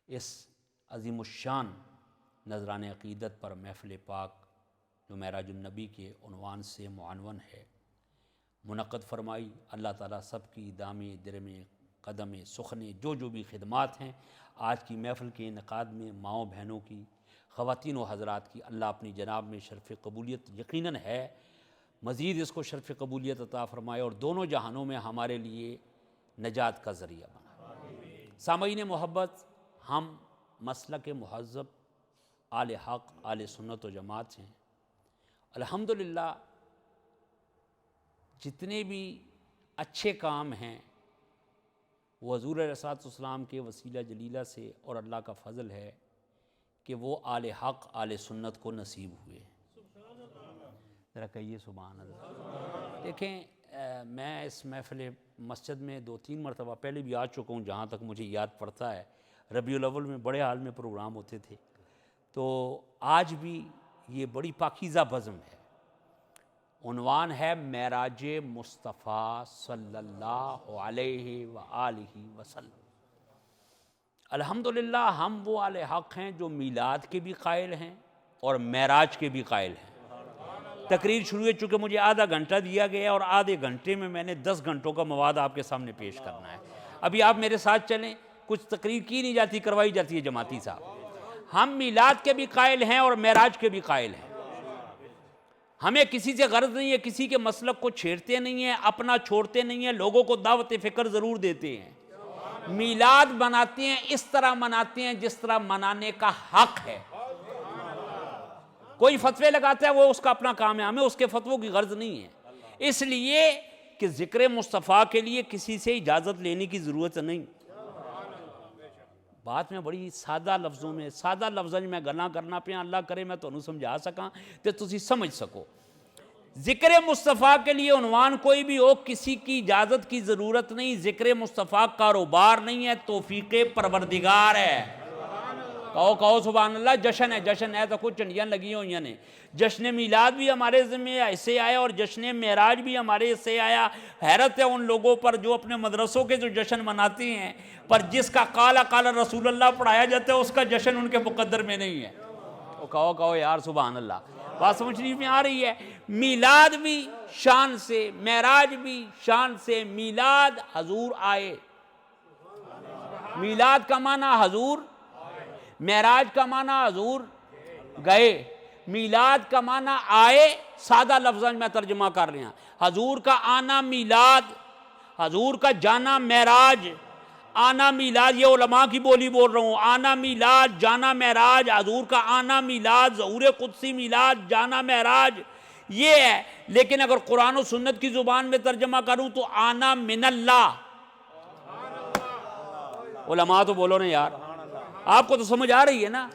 اس عظیم الشان نذران عقیدت پر محفل پاک جو معراج النبی کے عنوان سے معنون ہے منعقد فرمائی۔ اللہ تعالیٰ سب کی دامِ درم قدم سخن جو بھی خدمات ہیں آج کی محفل کے انعقاد میں ماؤں بہنوں کی، خواتین و حضرات کی، اللہ اپنی جناب میں شرف قبولیت یقیناً ہے، مزید اس کو شرف قبولیت عطا فرمائے اور دونوں جہانوں میں ہمارے لیے نجات کا ذریعہ بنا۔ سامعین محبت، ہم مسلک مہذب آل حق آل سنت و جماعت ہیں۔ الحمدللہ جتنے بھی اچھے کام ہیں وہ حضور علیہ الصلوۃ والسلام کے وسیلہ جلیلہ سے اور اللہ کا فضل ہے کہ وہ آل حق آل سنت کو نصیب ہوئے۔ ذرا کہیے سبحان اللہ۔ دیکھیں میں اس محفل مسجد میں 2-3 مرتبہ پہلے بھی آ چکا ہوں، جہاں تک مجھے یاد پڑتا ہے ربیع الاول میں بڑے حال میں پروگرام ہوتے تھے، تو آج بھی یہ بڑی پاکیزہ بزم ہے۔ عنوان ہے معراج مصطفیٰ صلی اللہ علیہ وآلہ وسلم۔ الحمدللہ ہم وہ آل حق ہیں جو میلاد کے بھی قائل ہیں اور معراج کے بھی قائل ہیں۔ تقریر شروع ہے، چونکہ مجھے آدھا گھنٹہ دیا گیا اور آدھے گھنٹے میں نے 10 گھنٹوں کا مواد آپ کے سامنے پیش کرنا ہے۔ ابھی آپ میرے ساتھ چلیں، کچھ تقریر کی نہیں جاتی، کروائی جاتی ہے جماعتی صاحب۔ ہم میلاد کے بھی قائل ہیں اور معراج کے بھی قائل ہیں۔ ہمیں کسی سے غرض نہیں ہے، کسی کے مسلک کو چھیڑتے نہیں ہیں، اپنا چھوڑتے نہیں ہیں، لوگوں کو دعوت فکر ضرور دیتے ہیں۔ میلاد مناتے ہیں اس طرح مناتے ہیں جس طرح منانے کا حق ہے۔ کوئی فتوے لگاتا ہے وہ اس کا اپنا کام ہے، ہمیں اس کے فتووں کی غرض نہیں ہے، اس لیے کہ ذکر مصطفیٰ کے لیے کسی سے اجازت لینے کی ضرورت نہیں۔ بات میں بڑی سادہ لفظوں میں میں گلاں کرنا پیا، اللہ کرے میں تمہیں سمجھا سکاں تے تسی سمجھ سکو۔ ذکر مصطفیٰ کے لیے عنوان کوئی بھی ہو، کسی کی اجازت کی ضرورت نہیں۔ ذکر مصطفیٰ کاروبار نہیں ہے، توفیق پروردگار ہے۔ کہو سبحان اللہ۔ جشن ہے تو کچھ چنڈیاں لگی ہوئی ہیں۔ جشن میلاد بھی ہمارے ذمہ ایسے آیا اور جشن معراج بھی ہمارے سے آیا۔ حیرت ہے ان لوگوں پر جو اپنے مدرسوں کے جو جشن مناتے ہیں، پر جس کا قال رسول اللہ پڑھایا جاتا ہے اس کا جشن ان کے مقدر میں نہیں ہے۔ کہو یار سبحان اللہ۔ بات سمجھ میں آ رہی ہے؟ میلاد بھی شان سے، معراج بھی شان سے۔ میلاد حضور آئے، میلاد کا معنی حضور، معراج کا معنی حضور گئے۔ میلاد کا معنی آئے، سادہ لفظ میں ترجمہ کر رہے ہیں۔ حضور کا آنا میلاد، حضور کا جانا معراج۔ آنا میلاد، یہ علماء کی بولی بول رہا ہوں، آنا میلاد جانا معراج۔ حضور کا آنا میلاد، ظہور قدسی میلاد، جانا معراج یہ ہے۔ لیکن اگر قرآن و سنت کی زبان میں ترجمہ کروں تو آنا من اللہ۔ علماء تو بولو نا یار، آپ کو تو سمجھ آ رہی ہے نا؟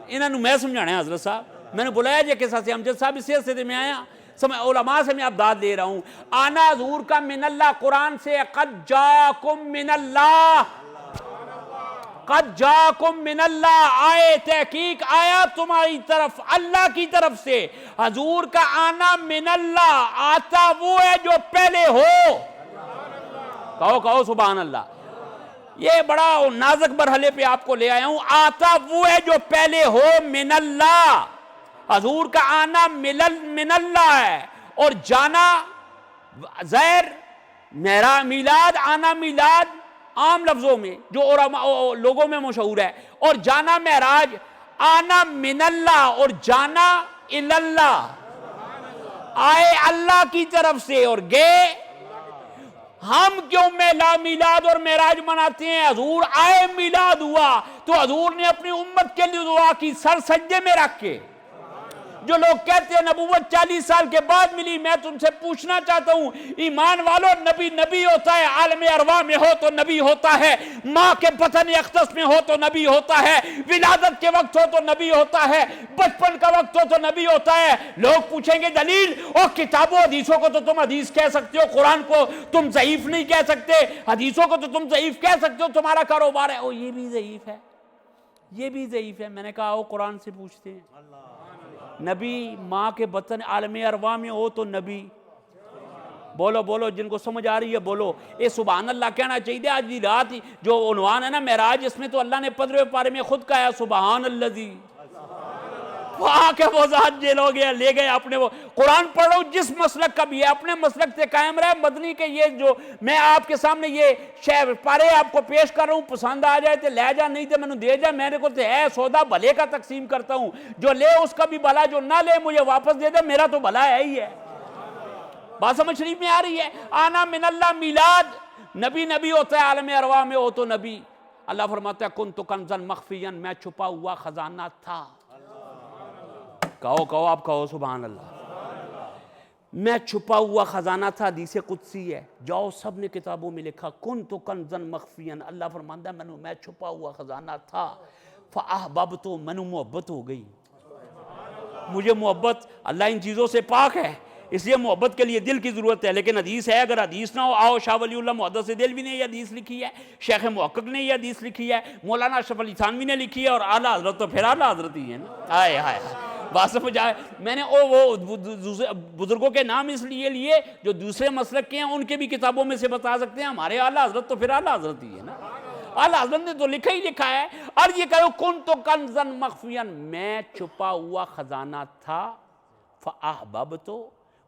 انہوں نے میں سمجھانا ہے حضرت صاحب، میں نے بلایا جے کے ساتھ امجد صاحب اسی حصے میں آیا، علماء سے میں ابداد لے رہا ہوں۔ آنا حضور کا من اللہ، قرآن سے قد جاکم من اللہ، قد جاکم من اللہ، آئے تحقیق آیا تمہاری طرف اللہ کی طرف سے۔ حضور کا آنا من اللہ، آتا وہ ہے جو پہلے ہو۔ کہو سبحان اللہ۔ یہ بڑا نازک مرحلے پہ آپ کو لے آیا ہوں۔ آتا وہ ہے جو پہلے ہو من اللہ۔ حضور کا آنا من اللہ ہے اور جانا زیر میلاد، آنا میلاد عام لفظوں میں جو لوگوں میں مشہور ہے، اور جانا معراج۔ آنا من اللہ اور جانا اللہ، آئے اللہ کی طرف سے اور گئے۔ ہم کیوں میلاد اور معراج مناتے ہیں؟ حضور آئے، میلاد ہوا تو حضور نے اپنی امت کے لیے دعا کی سر سجدے میں رکھ کے۔ جو لوگ کہتے ہیں نبوت 40 سال کے بعد ملی، میں تم سے پوچھنا چاہتا ہوں ایمان والو، نبی ہوتا ہے، عالم ارواح میں ہو تو نبی ہوتا ہے، ماں کے بطن اقدس میں ہو تو نبی ہوتا ہے، ولادت کے وقت ہو تو نبی ہوتا ہے، بچپن کا وقت ہو تو نبی ہوتا ہے۔ لوگ پوچھیں گے دلیل، اور کتابوں حدیثوں کو تو تم حدیث کہہ سکتے ہو، قرآن کو تم ضعیف نہیں کہہ سکتے، حدیثوں کو تو تم ضعیف کہہ سکتے ہو، تمہارا کاروبار ہے۔ یہ بھی ضعیف ہے، یہ بھی ضعیف ہے۔ میں نے کہا قرآن سے پوچھتے ہیں۔ نبی ماں کے بطن عالم ارواح میں ہو تو نبی، بولو بولو، جن کو سمجھ آ رہی ہے بولو، اے سبحان اللہ کہنا چاہیے۔ آج دی رات جو عنوان ہے نا معراج، اس میں تو اللہ نے 15ویں پارے میں خود کہا ہے سبحان الذی، وہاں کے وہ ذات جو لوگ لے گئے اپنے وہ قرآن پڑھو جس مسلک کا بھی ہے اپنے مسلک سے قائم رہے۔ مدنی کے یہ جو میں آپ کے سامنے یہ شعر پارے آپ کو پیش کر رہا ہوں، پسند آ جائے تو لے جا، نہیں تو میں نے دے جا، میں نے کو ہے سودا بھلے کا تقسیم کرتا ہوں، جو لے اس کا بھی بھلا، جو نہ لے مجھے واپس دے دے، میرا تو بھلا ہے ہی ہے۔ بات سمجھ شریف میں آ رہی ہے؟ آنا من اللہ میلاد، نبی نبی ہوتا ہے، عالم ارواح میں ہو تو نبی۔ اللہ فرماتا ہے کنت کنزا مخفیا، میں چھپا ہوا خزانہ تھا۔ کہو آپ کہو سبحان اللہ۔ میں چھپا ہوا خزانہ تھا، حدیث قدسی ہے، جاؤ سب نے کتابوں میں لکھا کنت کنزا مخفیا، اللہ فرماتا ہے میں چھپا ہوا خزانہ تھا، فاحببت، میں محبت ہو گئی، مجھے محبت، اللہ ان چیزوں سے پاک ہے، اس لیے محبت کے لیے دل کی ضرورت ہے۔ لیکن حدیث ہے، اگر حدیث نہ ہو، آؤ شاہ ولی اللہ محدث دل بھی نے یہ حدیث لکھی ہے، شیخ محقق نے یہ حدیث لکھی ہے، مولانا اشرف علی تھانوی نے لکھی ہے، اور اعلیٰ حضرت تو پھر اعلیٰ حضرت ہی ہے نا۔ آئے ہائے، بات سمجھ آئے؟ میں نے وہ بزرگوں کے نام اس لیے لیے جو دوسرے مسلک کے ہیں، ان کے بھی کتابوں میں سے بتا سکتے ہیں، ہمارے اعلیٰ حضرت تو پھر اعلیٰ حضرت ہی ہے نا۔ اعلیٰ حضرت نے تو لکھا ہی لکھا ہے، اور یہ کہو کنت کنزا مخفیا، میں چھپا ہوا خزانہ تھا، فاحببت،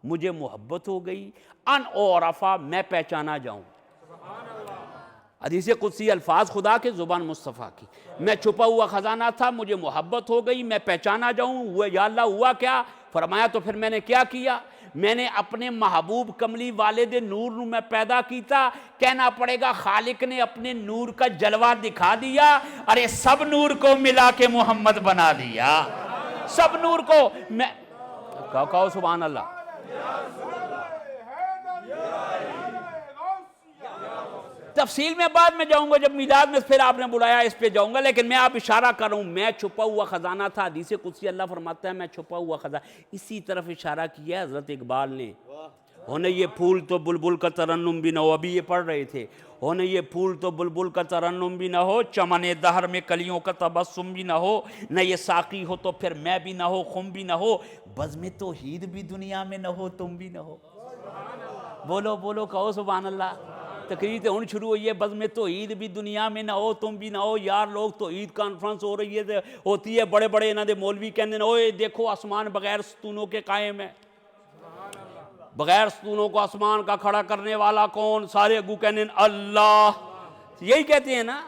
مجھے محبت ہو گئی، ان اعرفا، میں پہچانا جاؤں۔ حدیث قدسی الفاظ خدا کے، زبان مصطفیٰ کی، میں چھپا ہوا خزانہ تھا، مجھے محبت ہو گئی، میں پہچانا جاؤں۔ یا اللہ ہوا کیا؟ فرمایا تو پھر میں نے کیا کیا؟ میں نے اپنے محبوب کملی والد نور نو میں پیدا کیتا، کہنا پڑے گا خالق نے اپنے نور کا جلوہ دکھا دیا، ارے سب نور کو ملا کے محمد بنا دیا، سب نور کو میں کہو سبحان اللہ۔ تفصیل میں بعد میں جاؤں گا، جب میلاد میں پھر آپ نے بلایا اس پہ جاؤں گا، لیکن میں آپ اشارہ کر رہا ہوں، میں چھپا ہوا خزانہ تھا، حدیث قدسی اللہ فرماتا ہے میں چھپا ہوا خزانہ، اسی طرف اشارہ کیا حضرت اقبال نے، ہونے یہ پھول تو بلبل کا ترنم بھی نہ ہو، ابھی یہ پڑھ رہے تھے، ہونے یہ پھول تو بلبل کا ترنم بھی نہ ہو، چمن دہر میں کلیوں کا تبسم بھی نہ ہو، نہ یہ ساقی ہو تو پھر میں بھی نہ ہو، خم بھی نہ ہو، بزم توحید بھی دنیا میں نہ ہو، تم بھی نہ ہو۔ بولو بولو کہو سبحان اللہ۔ تقریر تو ہن شروع ہوئی ہے، بزم توحید بھی دنیا میں نہ ہو، تم بھی نہ ہو۔ یار لوگ توحید کانفرنس ہو رہی ہے، ہوتی ہے، بڑے بڑے انہاں دے مولوی کہندے ہیں اوئے دیکھو آسمان بغیر ستونوں کے قائم ہے، بغیر ستونوں کو آسمان کا کھڑا کرنے والا کون؟ سارے اگو کہنے اللہ، یہی کہتے ہیں نا،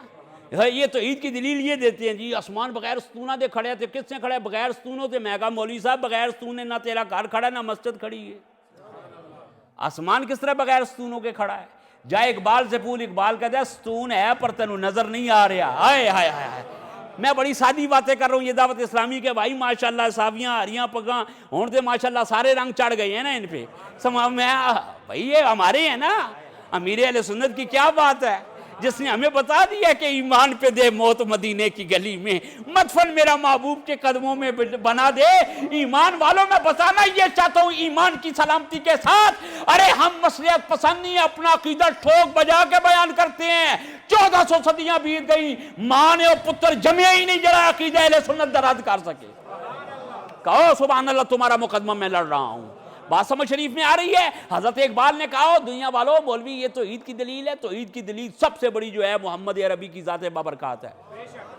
یہ تو عید کی دلیل یہ دیتے ہیں جی آسمان بغیر ستونہ دے کھڑے تھے، کس نے کھڑے بغیر ستونوں سے؟ میں کہا مولوی صاحب بغیر ستونے نہ تیرا گھر کھڑا ہے نہ مسجد کھڑی ہے، آسمان کس طرح بغیر ستونوں کے کھڑا ہے؟ جائے اقبال سے پوچھ، اقبال کہتا ہے ستون ہے پر تینوں نظر نہیں آ رہا۔ ہائے ہائے ہائے، میں بڑی سادی باتیں کر رہا ہوں، یہ دعوت اسلامی کے بھائی ماشاءاللہ صافیاں ہریاں پگاں ہون سے ماشاءاللہ سارے رنگ چڑھ گئے ہیں نا ان پہ، میں بھائی یہ ہمارے ہیں نا، امیر اہل سنت کی کیا بات ہے، جس نے ہمیں بتا دیا کہ ایمان پہ دے موت مدینے کی گلی میں، مدفن میرا محبوب کے قدموں میں بنا دے۔ ایمان والوں میں بتانا یہ چاہتا ہوں ایمان کی سلامتی کے ساتھ، ارے ہم مصلحت پسند نہیں، اپنا عقیدہ ٹھوک بجا کے بیان کرتے ہیں۔ 1400 صدیاں بیت گئی، ماں نے اور پتر جمع ہی نہیں جڑا عقیدہ اہل سنت درد کر سکے۔ کہو سبحان اللہ، تمہارا مقدمہ میں لڑ رہا ہوں۔ بات سمجھ شریف میں آ رہی ہے؟ حضرت اقبال نے کہا دنیا والوں مولوی یہ تو عید کی دلیل ہے، تو عید کی دلیل سب سے بڑی جو ہے محمد عربی کی ذات بابرکات ہے،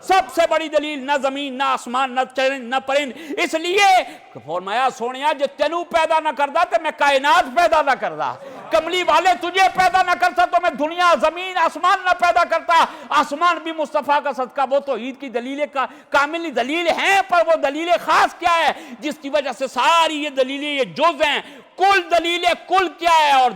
سب سے بڑی دلیل، نہ زمین نہ آسمان نہ چرند نہ پرند، اس لیے فرمایا سونیا جو تینوں پیدا نہ کردا تو میں کائنات پیدا نہ کردا، کملی والے تجھے پیدا نہ کرتا تو میں دنیا زمین آسمان نہ پیدا کرتا۔ آسمان بھی مصطفیٰ کا صدقہ، وہ تو عید کی دلیل کا کامل دلیل ہیں، پر وہ دلیل خاص کیا ہے جس کی وجہ سے ساری یہ دلیلیں یہ جز ہیں، کل دلیل کل کیا ہے اور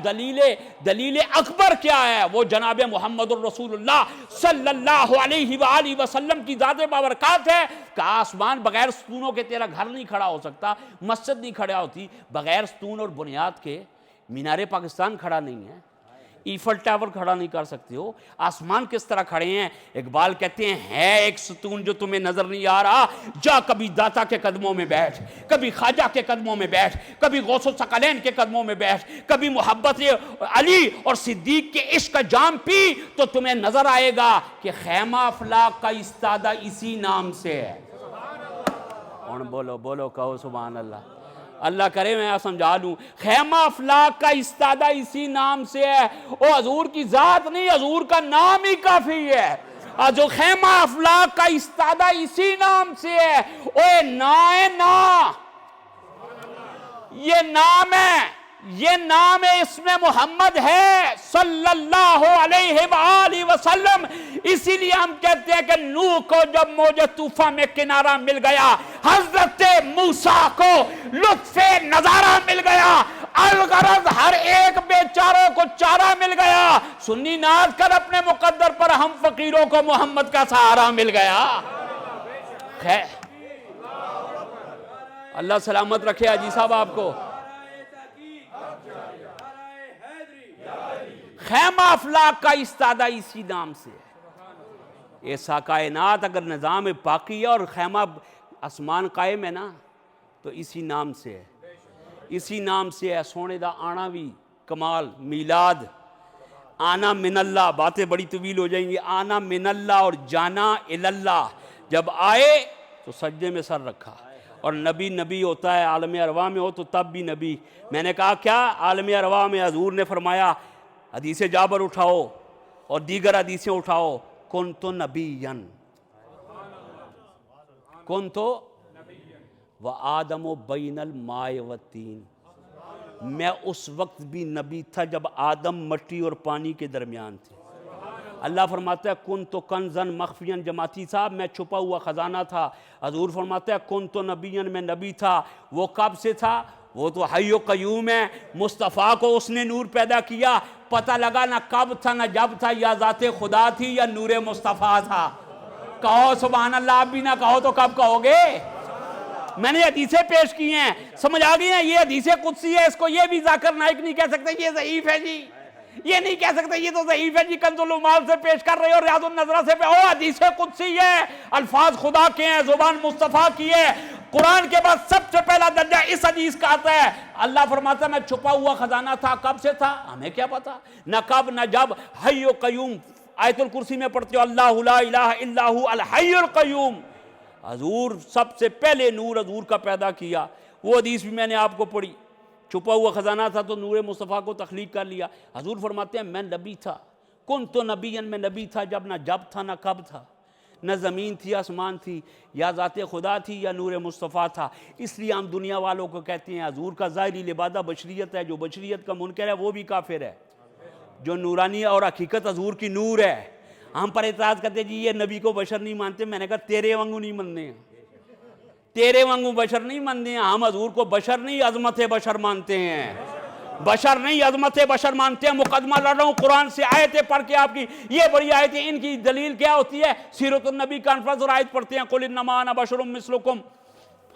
دلیل اکبر کیا ہے؟ وہ جناب محمد الرسول اللہ صلی اللہ علیہ وآلہ وسلم کی ذات بابرکات ہے کہ آسمان بغیر ستونوں کے تیرا گھر نہیں کھڑا ہو سکتا، مسجد نہیں کھڑا ہوتی، بغیر ستون اور بنیاد کے مینار پاکستان کھڑا نہیں ہے، ایفل ٹاور کھڑا نہیں کر سکتے ہو، آسمان کس طرح کھڑے ہیں؟ اقبال کہتے ہیں ہے ایک ستون جو تمہیں نظر نہیں آ رہا، جا کبھی داتا کے قدموں میں بیٹھ، کبھی خواجہ کے قدموں میں بیٹھ، کبھی غوث الثقلین کے قدموں میں بیٹھ، کبھی محبت علی اور صدیق کے عشق کا جام پی تو تمہیں نظر آئے گا کہ خیمہ افلاک کا استادہ اسی نام سے ہے۔ اور بولو بولو کہو سبحان اللہ۔ اللہ کرے میں آپ سمجھا لوں. خیمہ افلاک کا استادہ اسی نام سے ہے. وہ حضور کی ذات نہیں، حضور کا نام ہی کافی ہے. جو خیمہ افلاک کا استادہ اسی نام سے ہے. اوے نا یہ نام ہے، یہ نام اس میں محمد ہے صلی اللہ علیہ وآلہ وسلم. اسی لیے ہم کہتے ہیں کہ نوح کو جب موج طوفان میں کنارہ مل گیا، حضرت موسیٰ کو لطف نظارہ مل گیا، الغرض ہر ایک بیچاروں کو چارہ مل گیا. سنی ناز کر اپنے مقدر پر، ہم فقیروں کو محمد کا سہارا مل گیا. خیر اللہ سلامت رکھے حاجی صاحب آپ کو. خیمہ افلاک کا استادہ اسی نام سے ہے. ایسا کائنات اگر نظام باقی ہے اور خیمہ آسمان قائم ہے نا تو اسی نام سے ہے، اسی نام سے ہے. سونے دا آنا بھی کمال. میلاد آنا من اللہ، باتیں بڑی طویل ہو جائیں گی. آنا من اللہ اور جانا الاللہ. جب آئے تو سجدے میں سر رکھا. اور نبی ہوتا ہے عالم ارواح میں ہو تو تب بھی نبی. میں نے کہا کیا عالم ارواح میں حضور نے فرمایا حدیث جابر اٹھاؤ اور دیگر حدیثیں اٹھاؤ، کنت نبیًا کنت وآدم بین الماء والطین. میں اس وقت بھی نبی تھا جب آدم مٹی اور پانی کے درمیان تھے. اللہ فرماتا ہے کنت کنزن مخفیاً، جماعتی صاحب میں چھپا ہوا خزانہ تھا. حضور فرماتا ہے کنت نبیًا، میں نبی تھا. وہ کب سے تھا؟ وہ تو حی و قیوم ہے. مصطفیٰ کو اس نے نور پیدا کیا، پتہ لگا نہ کب تھا نہ جب تھا، یا ذات خدا تھی یا نور مصطفیٰ تھا. کہو سبحان اللہ. آپ بھی نہ کہو تو کب کہو گے؟ میں نے حدیثیں پیش کی ہیں، سمجھ آ گئی نا. یہ حدیث قدسی ہے، اس کو یہ بھی ذاکر نائک نہیں کہہ سکتے یہ ضعیف ہے جی، یہ نہیں کہہ سکتے یہ تو ضعیف ہے جی. کنز العمال سے پیش کر رہے ہو، ریاض النظرہ سے او حدیث قدسی ہے. الفاظ خدا کے ہیں، زبان مصطفیٰ کی ہے. قرآن کے بعد سب سے پہلا درجہ اس حدیث کا آتا ہے. اللہ فرماتا ہے میں چھپا ہوا خزانہ تھا. کب سے تھا ہمیں کیا پتا، نہ کب نہ جب. حی و قیوم آیت الکرسی میں پڑھتے ہو، اللہ لا الہ الا ہو الحی القیوم. حضور سب سے پہلے نور حضور کا پیدا کیا. وہ حدیث بھی میں نے آپ کو پڑھی. چھپا ہوا خزانہ تھا تو نور مصطفیٰ کو تخلیق کر لیا. حضور فرماتے ہیں میں نبی تھا. کنت نبیًا، میں نبی تھا جب نہ جب تھا نہ کب تھا، نہ زمین تھی آسمان تھی، یا ذات خدا تھی یا نور مصطفیٰ تھا. اس لیے ہم دنیا والوں کو کہتے ہیں حضور کا ظاہری لبادہ بشریت ہے. جو بشریت کا منکر ہے وہ بھی کافر ہے. جو نورانی اور حقیقت حضور کی نور ہے. ہم پر اعتراض کرتے جی یہ نبی کو بشر نہیں مانتے. میں نے کہا تیرے وانگو نہیں ماننے ہیں، تیرے وانگو بشر نہیں مانتے ہیں. ہم حضور کو بشر نہیں عظمت بشر مانتے ہیں. بشر نہیں عظمت بشر مانتے ہیں. مقدمہ لڑ رہا ہوں قرآن سے آیتیں پڑھ کے. آپ کی یہ بڑی آیتیں، ان کی دلیل کیا ہوتی ہے؟ سیرت النبی کانفرنس اور آیت پڑھتے ہیں قل انما انا بشر مثلکم.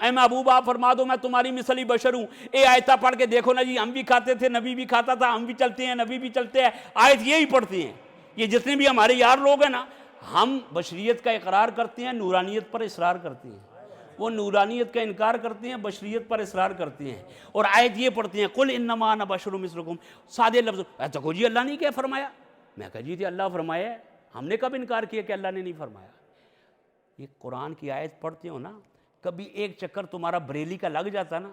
اے محبوب آپ فرما دو میں تمہاری مثلی بشر ہوں. اے آیتہ پڑھ کے دیکھو نا جی، ہم بھی کھاتے تھے، نبی بھی کھاتا تھا، ہم بھی چلتے ہیں، نبی بھی چلتے ہیں. آیت یہی پڑھتے ہیں. یہ جتنے بھی ہمارے یار لوگ ہیں نا، ہم بشریت کا اقرار کرتے ہیں، نورانیت پر اصرار کرتے ہیں. وہ نورانیت کا انکار کرتے ہیں، بشریت پر اصرار کرتے ہیں. اور آیت یہ پڑھتے ہیں قل انما انا بشر مثلکم. سادے لفظ تو جی اللہ نہیں کیا فرمایا. میں کہا جی اللہ فرمایا ہے. ہم نے کب انکار کیا کہ اللہ نے نہیں فرمایا؟ یہ قرآن کی آیت پڑھتے ہو نا، کبھی ایک چکر تمہارا بریلی کا لگ جاتا نا،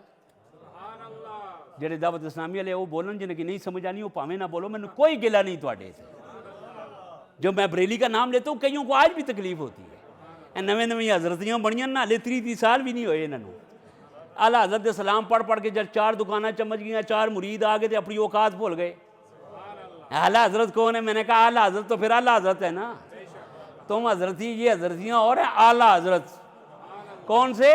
جڑے دعوت اسلامی والے وہ بولن جن کی نہیں سمجھ آنی وہ پاویں نہ بولو، میں نے کوئی گلا نہیں تواڈے سے. جو میں بریلی کا نام لیتا ہوں کئیوں کو آج بھی تکلیف ہوتی ہے. نویں حضرتیاں بڑیاں نہ لے 30 سال بھی نہیں ہوئے انہوں نے. اعلیٰ حضرت سلام پڑھ پڑھ کے جب 4 دکانیں چمچ گئیں، 4 مرید آ گئے تھے، اپنی اوقات بھول گئے. اعلیٰ حضرت کون ہے؟ میں نے کہا اعلیٰ حضرت تو پھر اعلیٰ حضرت ہے نا. تم حضرتی، یہ حضرتیاں اور ہیں. اعلیٰ حضرت کون سے؟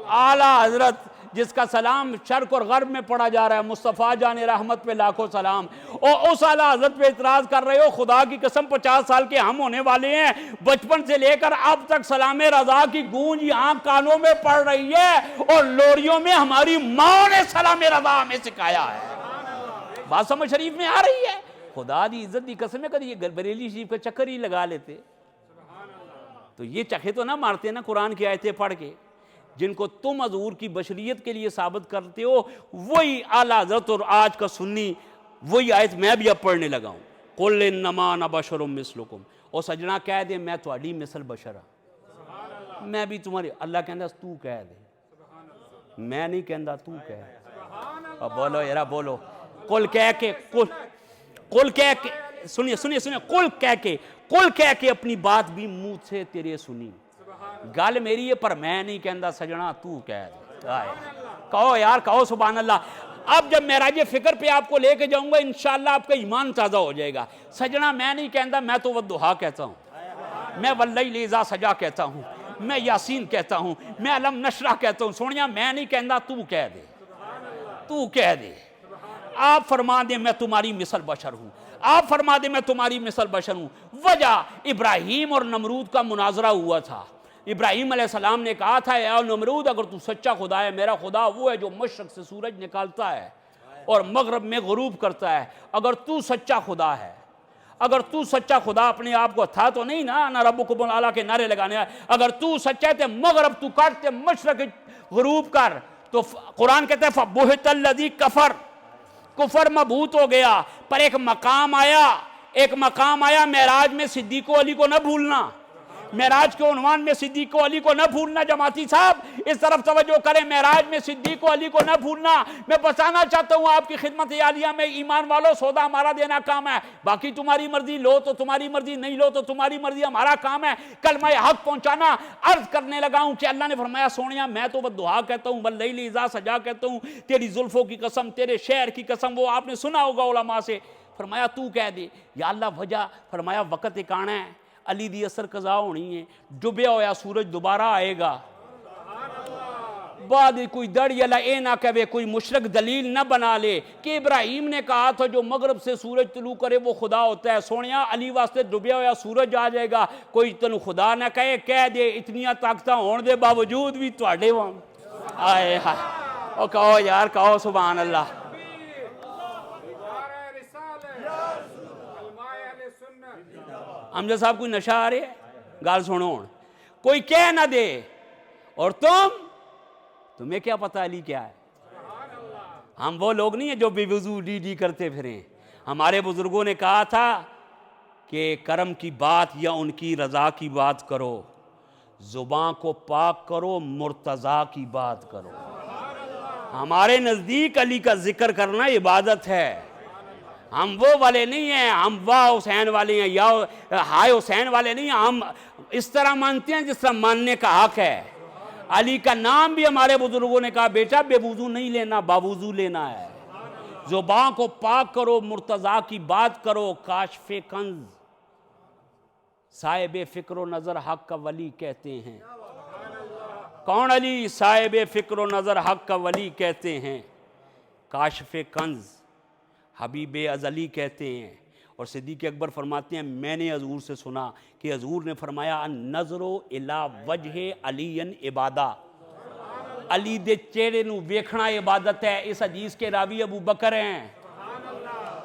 اعلیٰ حضرت جس کا سلام شرق اور غرب میں پڑھا جا رہا ہے. مصطفیٰ جان رحمت پہ لاکھوں سلام. اور اس اعلیٰ حضرت پہ اعتراض کر رہے ہو. خدا کی قسم 50 سال کے ہم ہونے والے ہیں، بچپن سے لے کر اب تک سلام رضا کی گونج یہاں کانوں میں پڑ رہی ہے، اور لوریوں میں ہماری ماں نے سلام رضا ہمیں سکھایا ہے. بات سمجھ شریف میں آ رہی ہے؟ خدا دی عزت دی قسم ہے کبھی یہ بریلی شریف کا چکر ہی لگا لیتے تو یہ چکھے تو نہ مارتے نا قرآن کی آیتیں پڑھ کے. جن کو تم حضور کی بشریت کے لیے ثابت کرتے ہو وہی اعلیٰ حضرت اور آج کا سنی وہی آیت میں بھی اب پڑھنے لگا ہوں. قل انما انا بشر مثلکم. اور سجنا کہہ دے میں تہاڈی مثل بشر ہاں، میں بھی تمہاری. اللہ کہندا تو کہہ دے میں نہیں کہندا تو کہہ. اب بولو یارا بولو. کل کہہ کے کل کہہ کے سنیے کل کہہ کے اپنی بات بھی منہ سے تیرے سنی. گل میری ہے پر میں نہیں کہندا سجنا تو کہہ دے. کہو یار کہو سبحان اللہ. اب جب معراج فکر پہ آپ کو لے کے جاؤں گا انشاءاللہ آپ کا ایمان تازہ ہو جائے گا. سجنا میں نہیں کہندا, میں تو والضحیٰ کہتا ہوں, میں واللیل اذا سجا کہتا ہوں, میں یاسین کہتا ہوں, میں علم نشرح کہتا ہوں. سونیا میں نہیں کہندا تو کہہ دے, تو کہہ دے. آپ فرما دیں میں تمہاری مثل بشر ہوں, آپ فرما دیں میں تمہاری مثل بشر ہوں. وجہ ابراہیم اور نمرود کا مناظرہ ہوا تھا. ابراہیم علیہ السلام نے کہا تھا اے نمرود اگر تو سچا خدا ہے, میرا خدا وہ ہے جو مشرق سے سورج نکالتا ہے اور مغرب میں غروب کرتا ہے. اگر تو سچا خدا ہے, اگر تو سچا خدا, اپنے آپ کو تھا تو نہیں نا انا ربکم الاعلی کے نعرے لگانے آئے, اگر تو سچا ہے تے مغرب تو کاٹ تے مشرق غروب کر. تو قرآن کہتا ہے فبہت الذی کفر, کفر مبہوت ہو گیا. پر ایک مقام آیا معراج میں صدیق و علی کو نہ بھولنا, معراج کے عنوان میں صدیق و علی کو نہ بھولنا. جماعتی صاحب اس طرف توجہ کریں, معراج میں صدیق و علی کو نہ بھولنا. میں بتانا چاہتا ہوں آپ کی خدمت عالیہ میں, ایمان والو سودا ہمارا دینا کام ہے, باقی تمہاری مرضی لو تو تمہاری مرضی, نہیں لو تو تمہاری مرضی, ہمارا کام ہے کلمہ حق پہنچانا. عرض کرنے لگا ہوں کہ اللہ نے فرمایا سونیا میں تو والضحیٰ کہتا ہوں, واللیل اذا سجا کہتا ہوں, تیری زلفوں کی قسم, تیرے شعر کی قسم. وہ آپ نے سنا ہوگا علماء سے. فرمایا تو کہہ دے یا اللہ وجہ. فرمایا وقت ایک آنا ہے, علی دی اثر قضا ہونی ہے, ڈبیا ہوا سورج دوبارہ آئے گا. بعد کوئی دڑی اللہ اے نہ کہے, کوئی مشرک دلیل نہ بنا لے کہ ابراہیم نے کہا تھا جو مغرب سے سورج طلوع کرے وہ خدا ہوتا ہے. سونیا علی واسطے ڈبیا ہوا سورج آ جائے گا, کوئی تنو خدا نہ کہے, کہہ دے اتنیاں طاقتاں ہون دے باوجود بھی تواڈے وہاں آئے ہائے. او کہو یار کہو سبحان اللہ. امجد صاحب کوئی نشہ آ رہے ہے, گال سنو, کوئی کہہ نہ دے اور تمہیں کیا پتہ علی کیا ہے. ہم وہ لوگ نہیں ہیں جو بے وضو ڈی کرتے پھریں. ہمارے بزرگوں نے کہا تھا کہ کرم کی بات یا ان کی رضا کی بات کرو, زبان کو پاک کرو, مرتضیٰ کی بات کرو. ہمارے نزدیک علی کا ذکر کرنا عبادت ہے. ہم وہ والے نہیں ہیں, ہم واہ حسین والے ہیں یا ہائے حسین والے نہیں ہیں. ہم اس طرح مانتے ہیں جس طرح ماننے کا حق ہے. علی کا نام بھی ہمارے بزرگوں نے کہا بیٹا بے وضو نہیں لینا, باوضو لینا ہے. زبان کو پاک کرو, مرتضیٰ کی بات کرو. کاشف کنز صاحب فکر و نظر حق کا ولی کہتے ہیں. کون علی؟ صاحب فکر و نظر حق کا ولی کہتے ہیں. کاشف کنز حبیب ازلی کہتے ہیں. اور صدیق اکبر فرماتے ہیں میں نے حضور سے سنا کہ حضور نے فرمایا النظر الی وجہ علی عبادہ, علی دے چہرے نو ویکھنا عبادت ہے. اس حدیث کے راوی ابو بکر ہیں.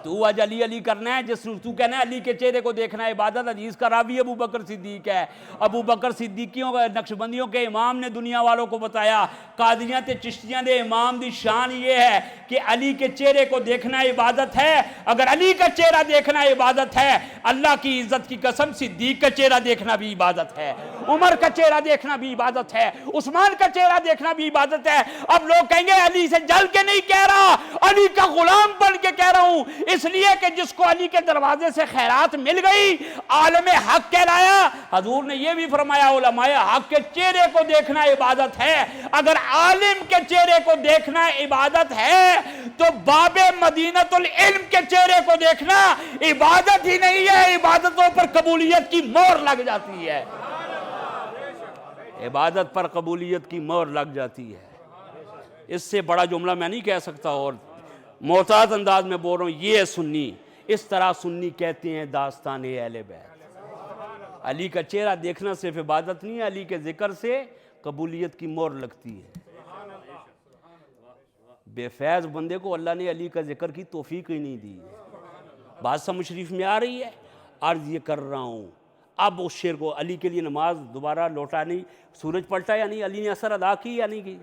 تو آج علی علی کرنا ہے, جس تو کہنا ہے علی کے چہرے کو دیکھنا ہے عبادت. حدیث کا راوی ابو بکر صدیق ہے. ابو بکر صدیقیوں کا نقشبندیوں کے امام نے دنیا والوں کو بتایا. قادریاں تے چشتیاں دے امام دی شان یہ ہے کہ علی کے چہرے کو دیکھنا عبادت ہے. اگر علی کا چہرہ دیکھنا عبادت ہے, اللہ کی عزت کی قسم صدیق کا چہرہ دیکھنا بھی عبادت ہے, عمر کا چہرہ دیکھنا بھی عبادت ہے, عثمان کا چہرہ دیکھنا بھی عبادت ہے. اب لوگ کہیں گے علی سے جل کے نہیں کہہ رہا, علی کا غلام بن کے کہہ رہا ہوں, اس لیے کہ جس کو علی کے دروازے سے خیرات مل گئی عالم حق کہلایا. حضور نے یہ بھی فرمایا علماء حق کے چہرے کو دیکھنا عبادت ہے. اگر عالم کے چہرے کو دیکھنا عبادت ہے تو باب مدینۃ العلم کے چہرے کو دیکھنا عبادت ہی نہیں ہے, عبادتوں پر قبولیت کی مہر لگ جاتی ہے. عبادت پر قبولیت کی مہر لگ جاتی ہے. اس سے بڑا جملہ میں نہیں کہہ سکتا اور محتاط انداز میں بول رہا ہوں. یہ ہے سنی, اس طرح سنی کہتے ہیں داستان اہل بیت. علی کا چہرہ دیکھنا صرف عبادت نہیں ہے, علی کے ذکر سے قبولیت کی مہر لگتی ہے. بے فیض بندے کو اللہ نے علی کا ذکر کی توفیق ہی نہیں دی. بات سمجھ شریف میں آ رہی ہے. عرض یہ کر رہا ہوں اب اس شعر کو, علی کے لیے نماز دوبارہ لوٹا نہیں, سورج پلٹا یا نہیں, علی نے اثر ادا کی یا نہیں کی.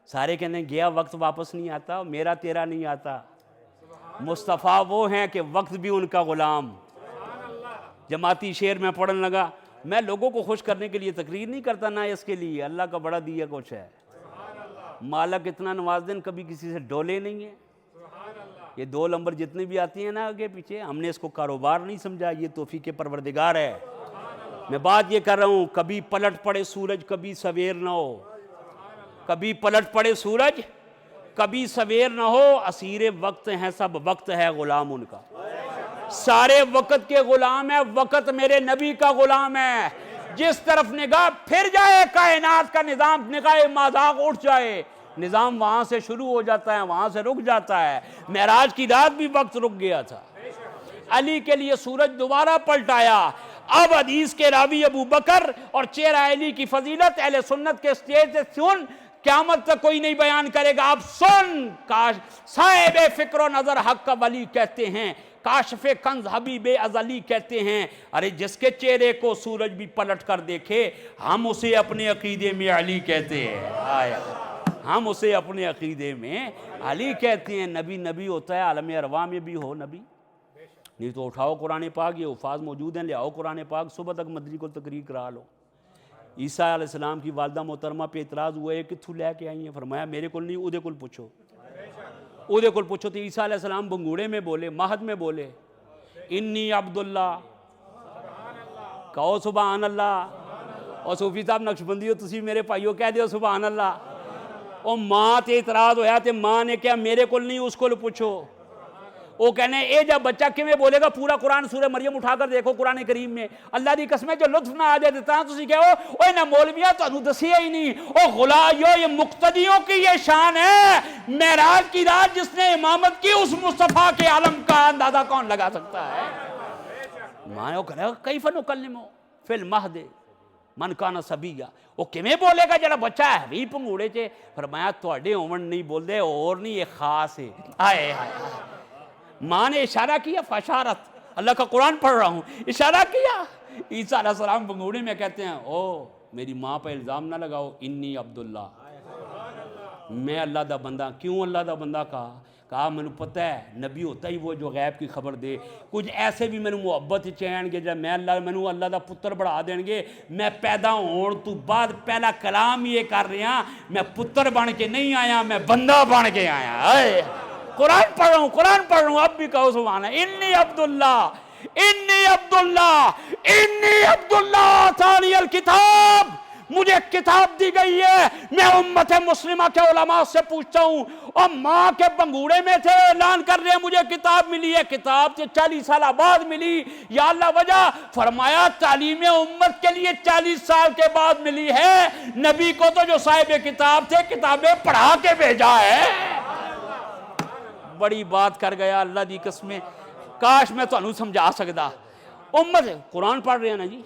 سارے کہنے ہیں گیا وقت واپس نہیں آتا, میرا تیرا نہیں آتا. مصطفیٰ وہ ہیں کہ وقت بھی ان کا غلام. جماعتی شعر میں پڑھنے لگا, میں لوگوں کو خوش کرنے کے لیے تقریر نہیں کرتا, نہ اس کے لیے, اللہ کا بڑا دیا کچھ ہے. مالک اتنا نواز دن کبھی کسی سے ڈولے نہیں ہیں. یہ 2 نمبر جتنے بھی آتی ہیں نا آگے پیچھے, ہم نے اس کو کاروبار نہیں سمجھا, یہ توفیق پروردگار ہے. میں بات یہ کر رہا ہوں, کبھی پلٹ پڑے سورج کبھی سویر نہ ہو, کبھی پلٹ پڑے سورج کبھی سویر نہ ہو, اسیر وقت ہیں سب, وقت ہے غلام ان کا. سارے وقت کے غلام ہیں, وقت میرے نبی کا غلام ہے. جس طرف نگاہ پھر جائے کائنات کا نظام, نگاہ مازاغ اٹھ جائے, نظام وہاں سے شروع ہو جاتا ہے, وہاں سے رک جاتا ہے. معراج کی رات بھی وقت رک گیا تھا. علی کے لیے سورج دوبارہ پلٹایا. اب حدیث کے راوی ابو بکر اور چہرہ علی کی فضیلت اہل سنت کے سٹیج سے سن, قیامت تک کوئی نہیں بیان کرے گا. اب سن, کاش صاحب فکر و نظر حق کا ولی کہتے ہیں, کاشف کنز حبیب ازلی کہتے ہیں. ارے جس کے چہرے کو سورج بھی پلٹ کر دیکھے, ہم اسے اپنے عقیدے میں علی کہتے ہیں. آیا, ہم اسے اپنے عقیدے میں علی کہتے ہیں. نبی نبی ہوتا ہے, عالم ارواح میں بھی ہو نبی, نہیں تو اٹھاؤ قرآن پاک, یہ الفاظ موجود ہیں, لے آؤ قرآن پاک, صبح تک مدری کو تقریر کرا لو. عیسیٰ علیہ السلام کی والدہ محترمہ پہ اعتراض ہوا ہے, کتھوں لے کے آئی ہیں؟ فرمایا میرے کول نہیں, اودے کول پوچھو, اودے کول پوچھو. تو عیسیٰ علیہ السلام بنگوڑے میں بولے, مہد میں بولے, انی عبداللہ, کہو سبحان اللہ. اور صوفی صاحب نقشبندی ہو تسی میرے بھائیو, کہہ دیو سبحان اللہ. اور ماں تے اعتراض ہویا تے ماں نے کہا میرے کول نہیں, اس کول پوچھو. وہ کہنے اے جب بچہ کیویں بولے گا, پورا قرآن سورہ مریم اٹھا کر دیکھو قرآن کریم میں. اللہ دی قسم ہے جو لطف نہ آ جائے دیتا تسی کہو اوے نہ مولویاں تانوں دسیا ہی نہیں. او غلایو, یہ مقتدیوں کی یہ شان ہے. معراج کی رات جس نے امامت کی, اس مصطفیٰ کے عالم کا اندازہ کون لگا سکتا ہے؟ ماں وہ کہے گا کیف نکلم فی المہد من کان صبیا. وہ کیویں بولے گا جڑا بچہ ہے بھی پنگوڑے چ؟ فرمایا تواڈے ہون نہیں بولدے, اور نہیں, یہ خاص ہے. آئے ہائے, ماں نے اشارہ کیا, فاشارت, اللہ کا قرآن پڑھ رہا ہوں, اشارہ کیا. عیسیٰ علیہ السلام بنگوڑے میں کہتے ہیں, او میری ماں پہ الزام نہ لگاؤ, انی عبداللہ, میں اللہ دا بندہ. کیوں اللہ دا بندہ کہا میں نے پتہ ہے نبی ہوتا ہی وہ جو غیب کی خبر دے. کچھ ایسے بھی میں نے محبت چین گے, جب میں اللہ دا پتر بڑھا دیں گے. میں پیدا ہون تو بعد پہلا کلام یہ کر رہا, میں پتر بن کے نہیں آیا, میں بندہ بن کے آیا. قرآن پڑھ رہا ہوں, اب بھی کہو سبحان اللہ. انی عبداللہ, انی عبداللہ, انی عبداللہ آتانی الکتاب, مجھے کتاب دی گئی ہے. میں امت مسلمہ کے علماء سے پوچھتا ہوں, اور ماں کے بنگوڑے میں تھے, اعلان کر رہے ہیں مجھے کتاب ملی ہے. کتاب سے 40 سال بعد ملی. یا اللہ وجہ, فرمایا تعلیم امت کے لیے 40 سال کے بعد ملی ہے. نبی کو تو جو صاحب کتاب تھے کتابیں پڑھا کے بھیجا ہے. بڑی بات کر گیا اللہ دی قسمیں, کاش میں تانوں سمجھا سکدا. امت قرآن پڑھ رہے ہیں نا جی,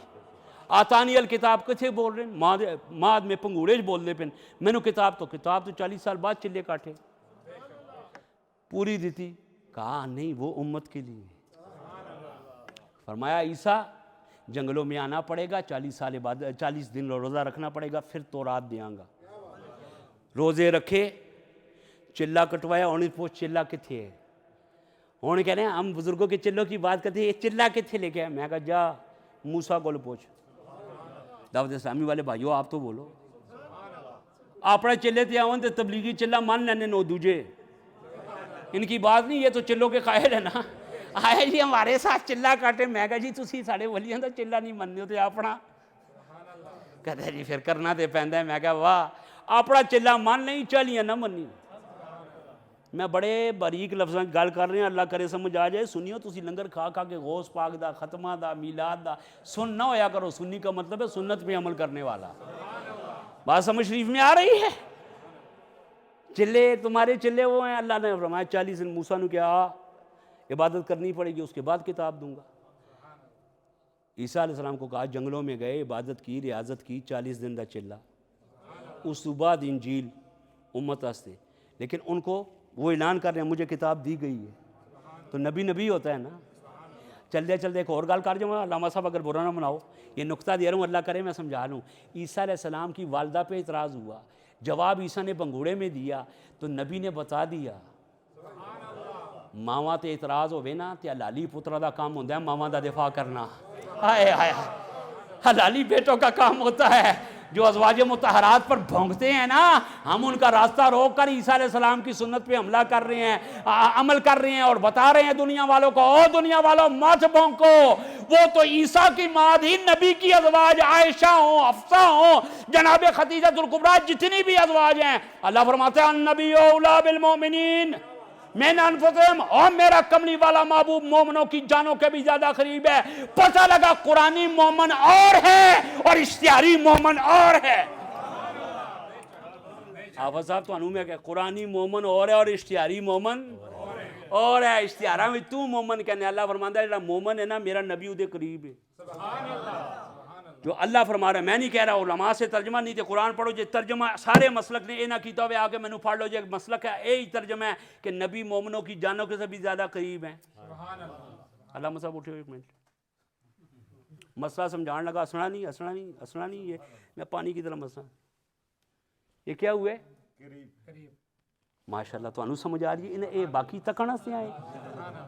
آتانی الکتاب کتھے بول رہے ہیں؟ ماں میں پنگوڑے بول دے پن. میں نے کتاب تو 40 سال بعد چلے کاٹے پوری دیتی. کہا نہیں, وہ امت کے لیے. فرمایا عیسیٰ جنگلوں میں آنا پڑے گا, 40 سال بعد 40 دن روزہ رکھنا پڑے گا, پھر تورات دیاں گا. روزے رکھے, چلا کٹوایا, انہیں پوچھ چلا کتھے ہے. انہوں نے کہہ رہے ہیں ہم بزرگوں کے چلوں کی بات کرتے ہیں, یہ چلا کتھے لے کے آئے؟ میں کہا جا موسیٰ کو پوچھ. دعوت اسلامی والے بھائیو آپ تو بولو, اپنے چلے تے آؤں تے تبلیغی چلا مان لینے نو دوجے, ان کی بات نہیں, یہ تو چلوں کے قائل ہے نا. آئے جی ہمارے ساتھ چلا کاٹے. میں کہا جی تسی ساڑے ولیاں دا چلا نہیں مننے ہو تے اپنا کہتے جی پھر کرنا تے پہندا ہے. میں کہا واہ, اپنا چلا مان نہیں, چالیاں نہ منی. میں بڑے باریک لفظاں گل کر رہے ہیں, اللہ کرے سمجھ آ جائے. سنیو تسی لنگر کھا کے غوث پاک دا, ختمہ دا, میلاد دا سن نہ ہویا کرو. سنی کا مطلب ہے سنت پہ عمل کرنے والا. بات سمجھ شریف میں آ رہی ہے؟ چلے تمہارے چلے وہ ہیں, اللہ نے فرمایا 40 دن. موسیٰ نے کہا عبادت کرنی پڑے گی, اس کے بعد کتاب دوں گا. عیسیٰ علیہ السلام کو کہا جنگلوں میں گئے, عبادت کی, ریاضت کی, 40 دن دا چلا, اس تو بعد انجیل امت واسطے. لیکن ان کو وہ اعلان کر رہے ہیں مجھے کتاب دی گئی ہے. تو نبی ہوتا ہے نا. چلتے چلتے ایک اور گل کر جاؤں, علامہ صاحب اگر برا نہ مناؤ, یہ نقطہ دے رہا ہوں, اللہ کرے میں سمجھا لوں. عیسیٰ علیہ السلام کی والدہ پہ اعتراض ہوا, جواب عیسیٰ نے بنگوڑے میں دیا, تو نبی نے بتا دیا. ماواں تے اعتراض ہوئے نا, تے حلالی پترہ دا کام ہوتا ہے ماواں دا دفاع کرنا. ہائے ہائے, حلالی بیٹوں کا کام ہوتا ہے. جو ازواج مطہرات پر بھونکتے ہیں نا، ہم ان کا راستہ روک کر عیسیٰ علیہ السلام کی سنت پہ حملہ کر رہے ہیں، عمل کر رہے ہیں اور بتا رہے ہیں دنیا والوں کو، او دنیا والوں مت بھونکو، وہ تو عیسیٰ کی ماں تھی، نبی کی ازواج عائشہ ہوں، حفصہ ہوں، جناب خدیجہ الکبریٰ، جتنی بھی ازواج ہیں، اللہ فرماتے ہیں النبی اولیٰ بالمؤمنین من انفسہم، اور میرا کملی والا محبوب مومنوں کی جانوں کے بھی زیادہ قریب ہے۔ پتہ لگا قرآنی مومن اور ہے اور اشتہاری مومن اور ہے۔ حافظ صاحب تو انہوں میں کہ قرآنی مومن اور ہے اور اشتہاری مومن اور ہے۔ اشتہارہ میں تو مومن کہنے، اللہ فرماتا ہے جڑا مومن ہے نا میرا نبی دے قریب ہے۔ جو اللہ فرما رہا ہے، میں نہیں کہہ رہا علماء سے ترجمہ نہیں تے قرآن پڑھو جے ترجمہ سارے مسلک نے اینا کیتا ہوئے آگے میں پڑھ لو جے مسلک ہے یہی ترجمہ ہے کہ نبی مومنوں کی جانوں کے سے بھی زیادہ قریب ہیں۔ اللہ مصعب اٹھے ایک منٹ، مسئلہ سمجھان لگا، اسنا نہیں یہ میں پانی کی طرح مسئلہ، یہ کیا ہوئے ماشاءاللہ تو انہوں سمجھ آ رہی ہے، انہیں باقی تکانا سے آئے،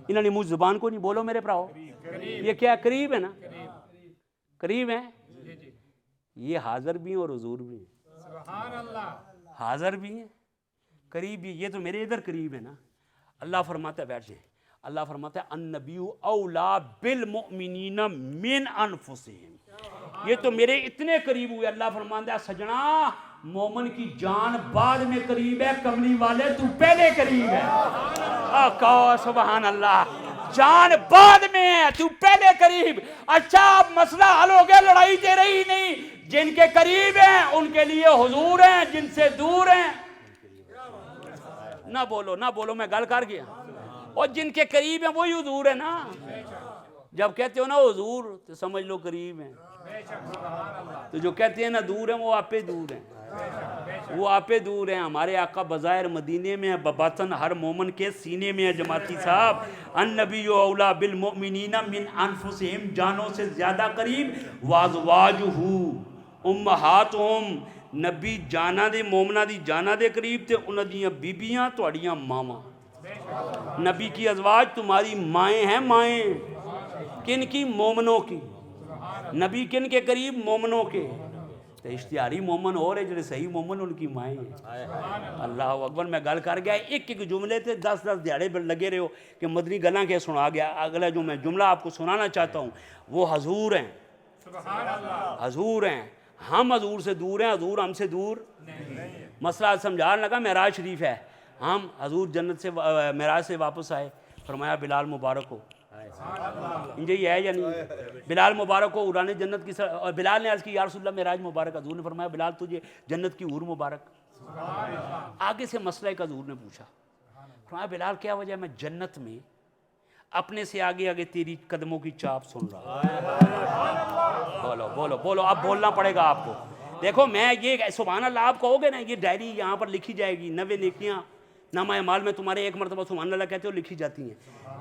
انہوں نے مجھ زبان کو نہیں بولو میرے پراؤ، یہ کیا قریب ہے نا، قریب ہیں، یہ حاضر بھی ہیں اور حضور بھی ہیں، حاضر بھی ہیں قریب بھی، یہ تو میرے ادھر قریب ہے نا۔ اللہ فرماتا ہے بیٹھ جائیں، اللہ فرماتا ہے النبی اولا بالمؤمنین من انفسہم، یہ تو میرے اتنے قریب ہوئے۔ اللہ فرماتا ہے سجنا مومن کی جان بعد میں قریب ہے، کملی والے تو پہلے قریب ہے۔ آقا سبحان اللہ، جان بعد میں ہے تو پہلے قریب۔ اچھا اب مسئلہ حل ہو گیا، لڑائی دے رہی نہیں، جن کے قریب ہیں ان کے لیے حضور ہیں، جن سے دور ہیں نہ بولو میں گل کر گیا، اور جن کے قریب ہیں وہی حضور ہے نا۔ جب کہتے ہو نا حضور تو سمجھ لو قریب ہیں، تو جو کہتے ہیں نا دور ہیں وہ آپ پہ دور ہیں، وہ آپ پہ دور ہیں۔ ہمارے آقا بظاہر مدینے میں ہے، بباطن ہر مومن کے سینے میں ہے۔ جماعتی صاحب النبی اولا بالمؤمنین من انفسہم، جانوں سے زیادہ قریب، وازواجہ امہاتہم، نبی جانا دے مومنہ دی جانا دے قریب تے انہاں دیاں بیبیاں تہاڈیاں ماواں۔ نبی کی ازواج تمہاری مائیں ہیں، مائیں کن کی؟ مومنوں کی۔ نبی کن کے قریب؟ مومنوں کے۔ تو اشتہاری مومن اور ہے، جڑے صحیح مومن ان کی مائیں ہیں۔ اللہ اکبر، میں گل کر گیا ایک جملے تے 10 دیہڑے لگے رہے ہو کہ مدنی گلاں کے سنا گیا۔ اگلا جو میں جملہ آپ کو سنانا چاہتا ہوں وہ حضور ہیں، حضور ہیں، ہم حضور سے دور ہیں، حضور ہم سے دور مسئلہ سمجھان لگا۔ معراج شریف ہے، ہم حضور جنت سے معراج سے واپس آئے، فرمایا بلال مبارک ہو، انجھے یہ ہے یا نہیں؟ بلال مبارک کو اڑانے جنت کی اور بلال نے عرض کی یا رسول اللہ معراج مبارک، حضور نے فرمایا بلال تجھے جنت کی حور مبارک۔ آگے سے مسئلہ ایک حضور نے پوچھا، فرمایا بلال کیا وجہ ہے؟ میں جنت میں اپنے سے آگے آگے تیری قدموں کی چاپ سن رہا ہوں۔ بولو اب بولنا پڑے گا آپ کو۔ دیکھو میں یہ سبحان اللہ آپ کہو گے نا، یہ ڈائری یہاں پر لکھی جائے گی، 90 نیکیاں نامہ اعمال میں تمہارے ایک مرتبہ سبحان اللہ کہتے ہو لکھی جاتی ہیں،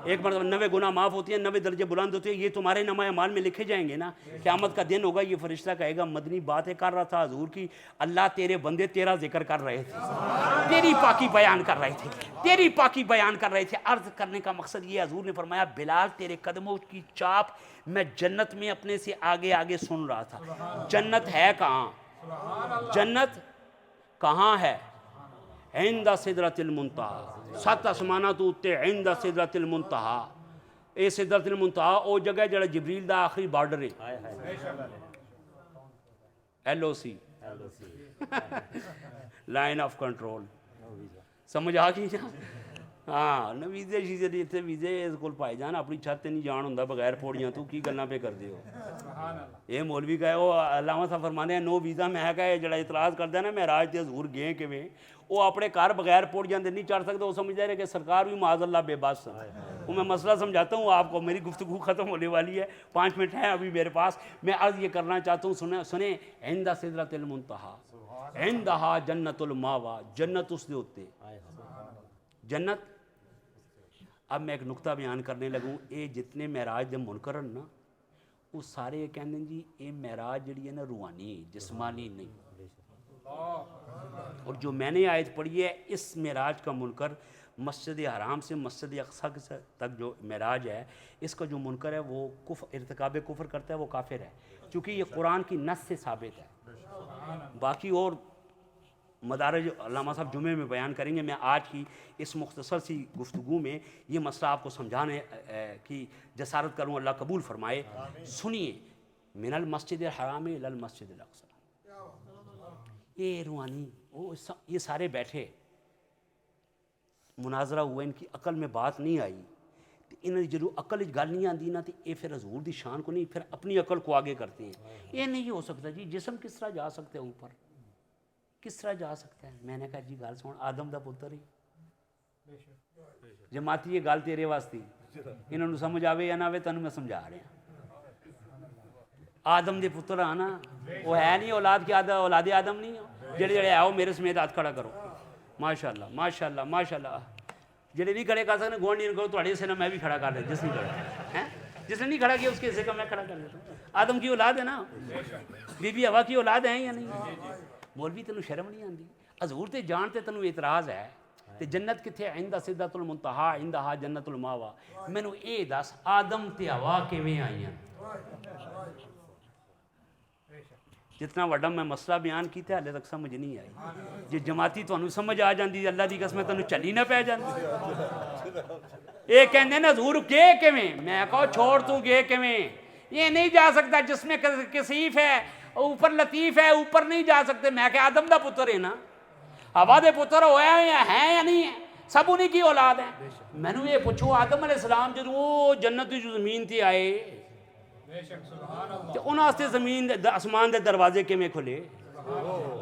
ایک مرتبہ 90 گناہ معاف ہوتی ہیں، 90 درجے بلند ہوتے ہیں، یہ تمہارے نامہ اعمال میں لکھے جائیں گے نا۔ قیامت کا دن ہوگا، یہ فرشتہ کہے گا مدنی باتیں کر رہا تھا حضور کی، اللہ تیرے بندے تیرا ذکر کر رہے تھے، تیری پاکی بیان کر رہے تھے، تیری پاکی بیان کر رہے تھے۔ عرض کرنے کا مقصد یہ، حضور نے فرمایا بلال تیرے قدموں کی چاپ میں جنت میں اپنے سے آگے آگے سن رہا تھا۔ جنت ہے کہاں؟ جنت کہاں ہے؟ عند سدرۃ المنتہا، 7 آسمانات اُتے عند سدرۃ المنتہا۔ اے سدرۃ المنتہا او جگہ جڑا جبریل دا آخری بارڈر ہے، LOC لائن آف کنٹرول، سمجھ آ گئی جا؟ ہاں نہ ویزے شیزے نہیں اتنے ویزے اس کول پائے جان، اپنی چھت تے نہیں جان ہوندا بغیر پوڑیاں، تو کی گلاں پہ کر دے ہو؟ یہ مولوی کہے وہ علامہ صاحب فرمانے ہیں نو ویزا، میں کہے جڑا اعتراض کردا ہے نا معراج تے حضور گئے کیویں، وہ اپنے گھر بغیر پوڑیاں دے نہیں چڑھ سکتا، وہ سمجھدا ہے کہ سرکار بھی معاذ اللہ بے بس۔ وہ میں مسئلہ سمجھاتا ہوں آپ کو، میری گفتگو ختم ہونے والی ہے، 5 منٹ ہیں ابھی میرے پاس۔ میں عرض یہ کرنا چاہتا ہوں، سنیں عند سدرۃ المنتہا عندہا جنت الماوا، جنت اس دے ہوتے جنت۔ اب میں ایک نقطہ بیان کرنے لگوں، اے جتنے معراج دے منکر نا وہ سارے یہ کہندے جی اے معراج جڑی ہے نا روحانی جسمانی نہیں، اور جو میں نے آیت پڑھی ہے اس معراج کا منکر مسجد حرام سے مسجد اقصیٰ تک جو معراج ہے، اس کا جو منکر ہے وہ ارتکاب کفر کرتا ہے، وہ کافر ہے، چونکہ یہ قرآن کی نص سے ثابت ہے۔ باقی اور مدارج علامہ صاحب جمعے میں بیان کریں گے. میں آج کی اس مختصر سی گفتگو میں یہ مسئلہ آپ کو سمجھانے کی جسارت کروں. اللہ قبول فرمائے. سنیے, من المسجد الحرام الی المسجد الاقصی, یہ روحانی یہ سارے بیٹھے مناظرہ ہوا, ان کی عقل میں بات نہیں آئی, انہیں جدو عقل گل نہیں آتی نا تو یہ پھر حضور دی شان کو نہیں, پھر اپنی عقل کو آگے کرتے ہیں. یہ نہیں ہو سکتا جی, جسم کس طرح جا سکتے ہیں اوپر, کس طرح جا سکتا ہے؟ میں نے کہا جی گل سن, آدم دا پتر ہی جماعتی یہ گل تیرے واسطے, انہوں نے سمجھ آوے یا نہ آوے تینوں میں سمجھا رہا. آدم دے پتر آنا وہ ہے نہیں اولاد کی اولاد آدم نہیں ہو, جڑے جڑے آؤ میرے سمیت ہاتھ کھڑا کرو. ماشاء اللہ ماشاء اللہ ماشاء اللہ. جڑے نہیں کھڑے کر سکتے گوانڈی کرو, تھوڑے حصے میں بھی کھڑا کر لیں, جس نے کھڑا جس نے نہیں کھڑا کیا اس کے حصے کا میں کھڑا کر لیتا ہوں. آدم کی اولاد ہے نا, بی بی ہوا کی اولاد ہیں یا نہیں؟ مولوی تینوں شرم نہیں آتی؟ حضور تے جان تے تینوں اعتراض ہے تے جنت کتھے؟ عند سدرۃ المنتہا عندہا جنت الماوا. مینوں اے دس آدم تے ہوا کیویں آئیاں؟ جتنا وڈا میں مسئلہ بیان کیتا ہے ہلے تک سمجھ نہیں آئی. جی جماعتی تانوں سمجھ آ جاندی, اللہ دی قسم تانوں چلی نہ پے جاندی. یہ کہندے نا حضور گئے کیویں؟ میں کہو چھوڑ تو گئے کیویں, یہ نہیں جا سکتا جس میں کثیف ہے اوپر لطیف ہے, اوپر نہیں جا سکتے. میں کہ آدم دا پتر ہے نا, ہوا دے پتر ہویا ہیں یا نہیں ہے؟ سب انہی کی اولاد ہیں. میں نے یہ پوچھو آدم علیہ السلام جدوں وہ جنت دی زمین تے آئے تو انہاں واسطے زمین آسمان دے دروازے کیویں کھلے؟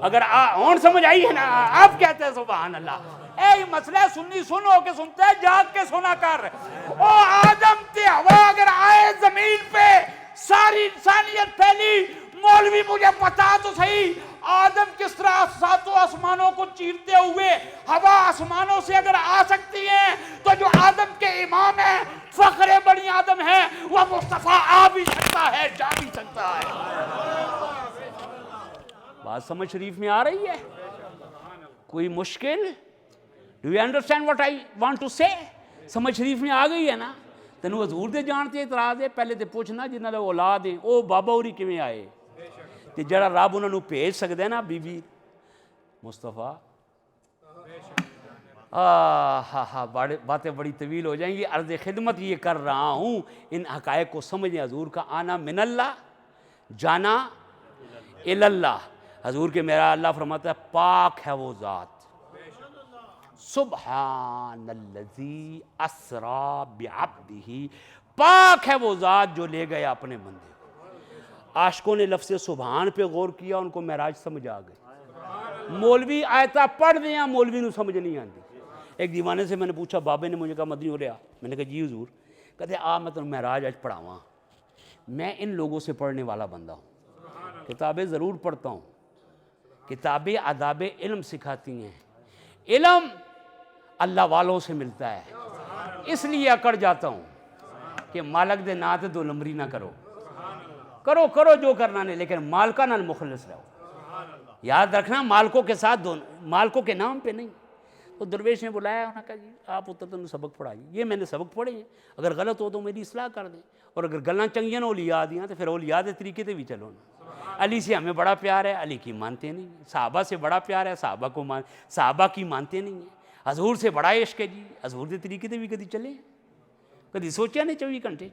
اگر ہون سمجھ آئی ہے نا, آپ کہتے ہیں سبحان اللہ. اے مسئلہ سنی سن ہو کے سنتا ہے, جاگ کے سنا کر. او آدم تے ہوا اگر آئے زمین پہ ساری انسانیت پھیلی. مولوی مجھے پتا تو صحیح آدم کس طرح ساتوں آسمانوں کو چیرتے ہوئے ہوا آسمانوں سے اگر آ سکتی ہے تو جو آدم کے امام ہیں فخر بنی آدم ہے وہ مصطفیٰ آ بھی سکتا ہے, جا بھی سکتا ہے. بات سمجھ شریف میں آ رہی ہے؟ کوئی مشکل؟ Do you understand what I want to say? سمجھ شریف میں آ گئی ہے نا؟ تینوں حضور دے جانتے اعتراض ہے, پہلے تے پوچھنا جنہاں دے اولاد ہیں او بابا ہوری کیویں آئے؟ تے جڑا رب انہاں نوں بھیج سکدا ہے نا بی بی مصطفیٰ. باتیں بڑی طویل ہو جائیں گی, عرض خدمت یہ کر رہا ہوں ان حقائق کو سمجھیں. حضور کا آنا من اللہ, جانا اللہ. حضور کے میرا اللہ فرماتا ہے پاک ہے وہ ذات, سبحان الذی اسریٰ بعبدہ, پاک ہے وہ ذات جو لے گیا اپنے بندے کو. عاشقوں نے لفظ سبحان پہ غور کیا, ان کو معراج سمجھ آ گئی. مولوی آیتہ پڑھ دیں یا مولوی نو سمجھ نہیں آتی. ایک دیوانے سے میں نے پوچھا, بابے نے مجھے کہا مدنی ہو رہا, میں نے کہا جی حضور. کہتے میں تمہیں معراج آج پڑھاواں. میں ان لوگوں سے پڑھنے والا بندہ ہوں, کتابیں ضرور پڑھتا ہوں, کتابیں آداب علم سکھاتی ہیں. علم اللہ والوں سے ملتا ہے, اس لیے اکڑ جاتا ہوں کہ مالک دے نا تے دو نمبری نہ کرو, کرو کرو جو کرنا نہیں, لیکن مالکہ نال مخلص رہو. یاد رکھنا مالکوں کے ساتھ مالکوں کے نام پہ نہیں. تو درویش نے بلایا, انہوں نے کہا جی آپ اتر تمہیں سبق پڑھائیے. یہ میں نے سبق پڑھے ہیں, اگر غلط ہو تو میری اصلاح کر دیں, اور اگر گلاں چنگیاں نہ اولیاء دیاں تو پھر اولیاء دے طریقے تے بھی چلو نا. علی سے ہمیں بڑا پیار ہے, علی کی مانتے نہیں. صحابہ سے بڑا پیار ہے, صحابہ کی مانتے نہیں ہیں. حضور سے بڑا عشق ہے جی, حضور دے طریقے تے بھی کدی چلے, کدی سوچیا نہیں 24 گھنٹے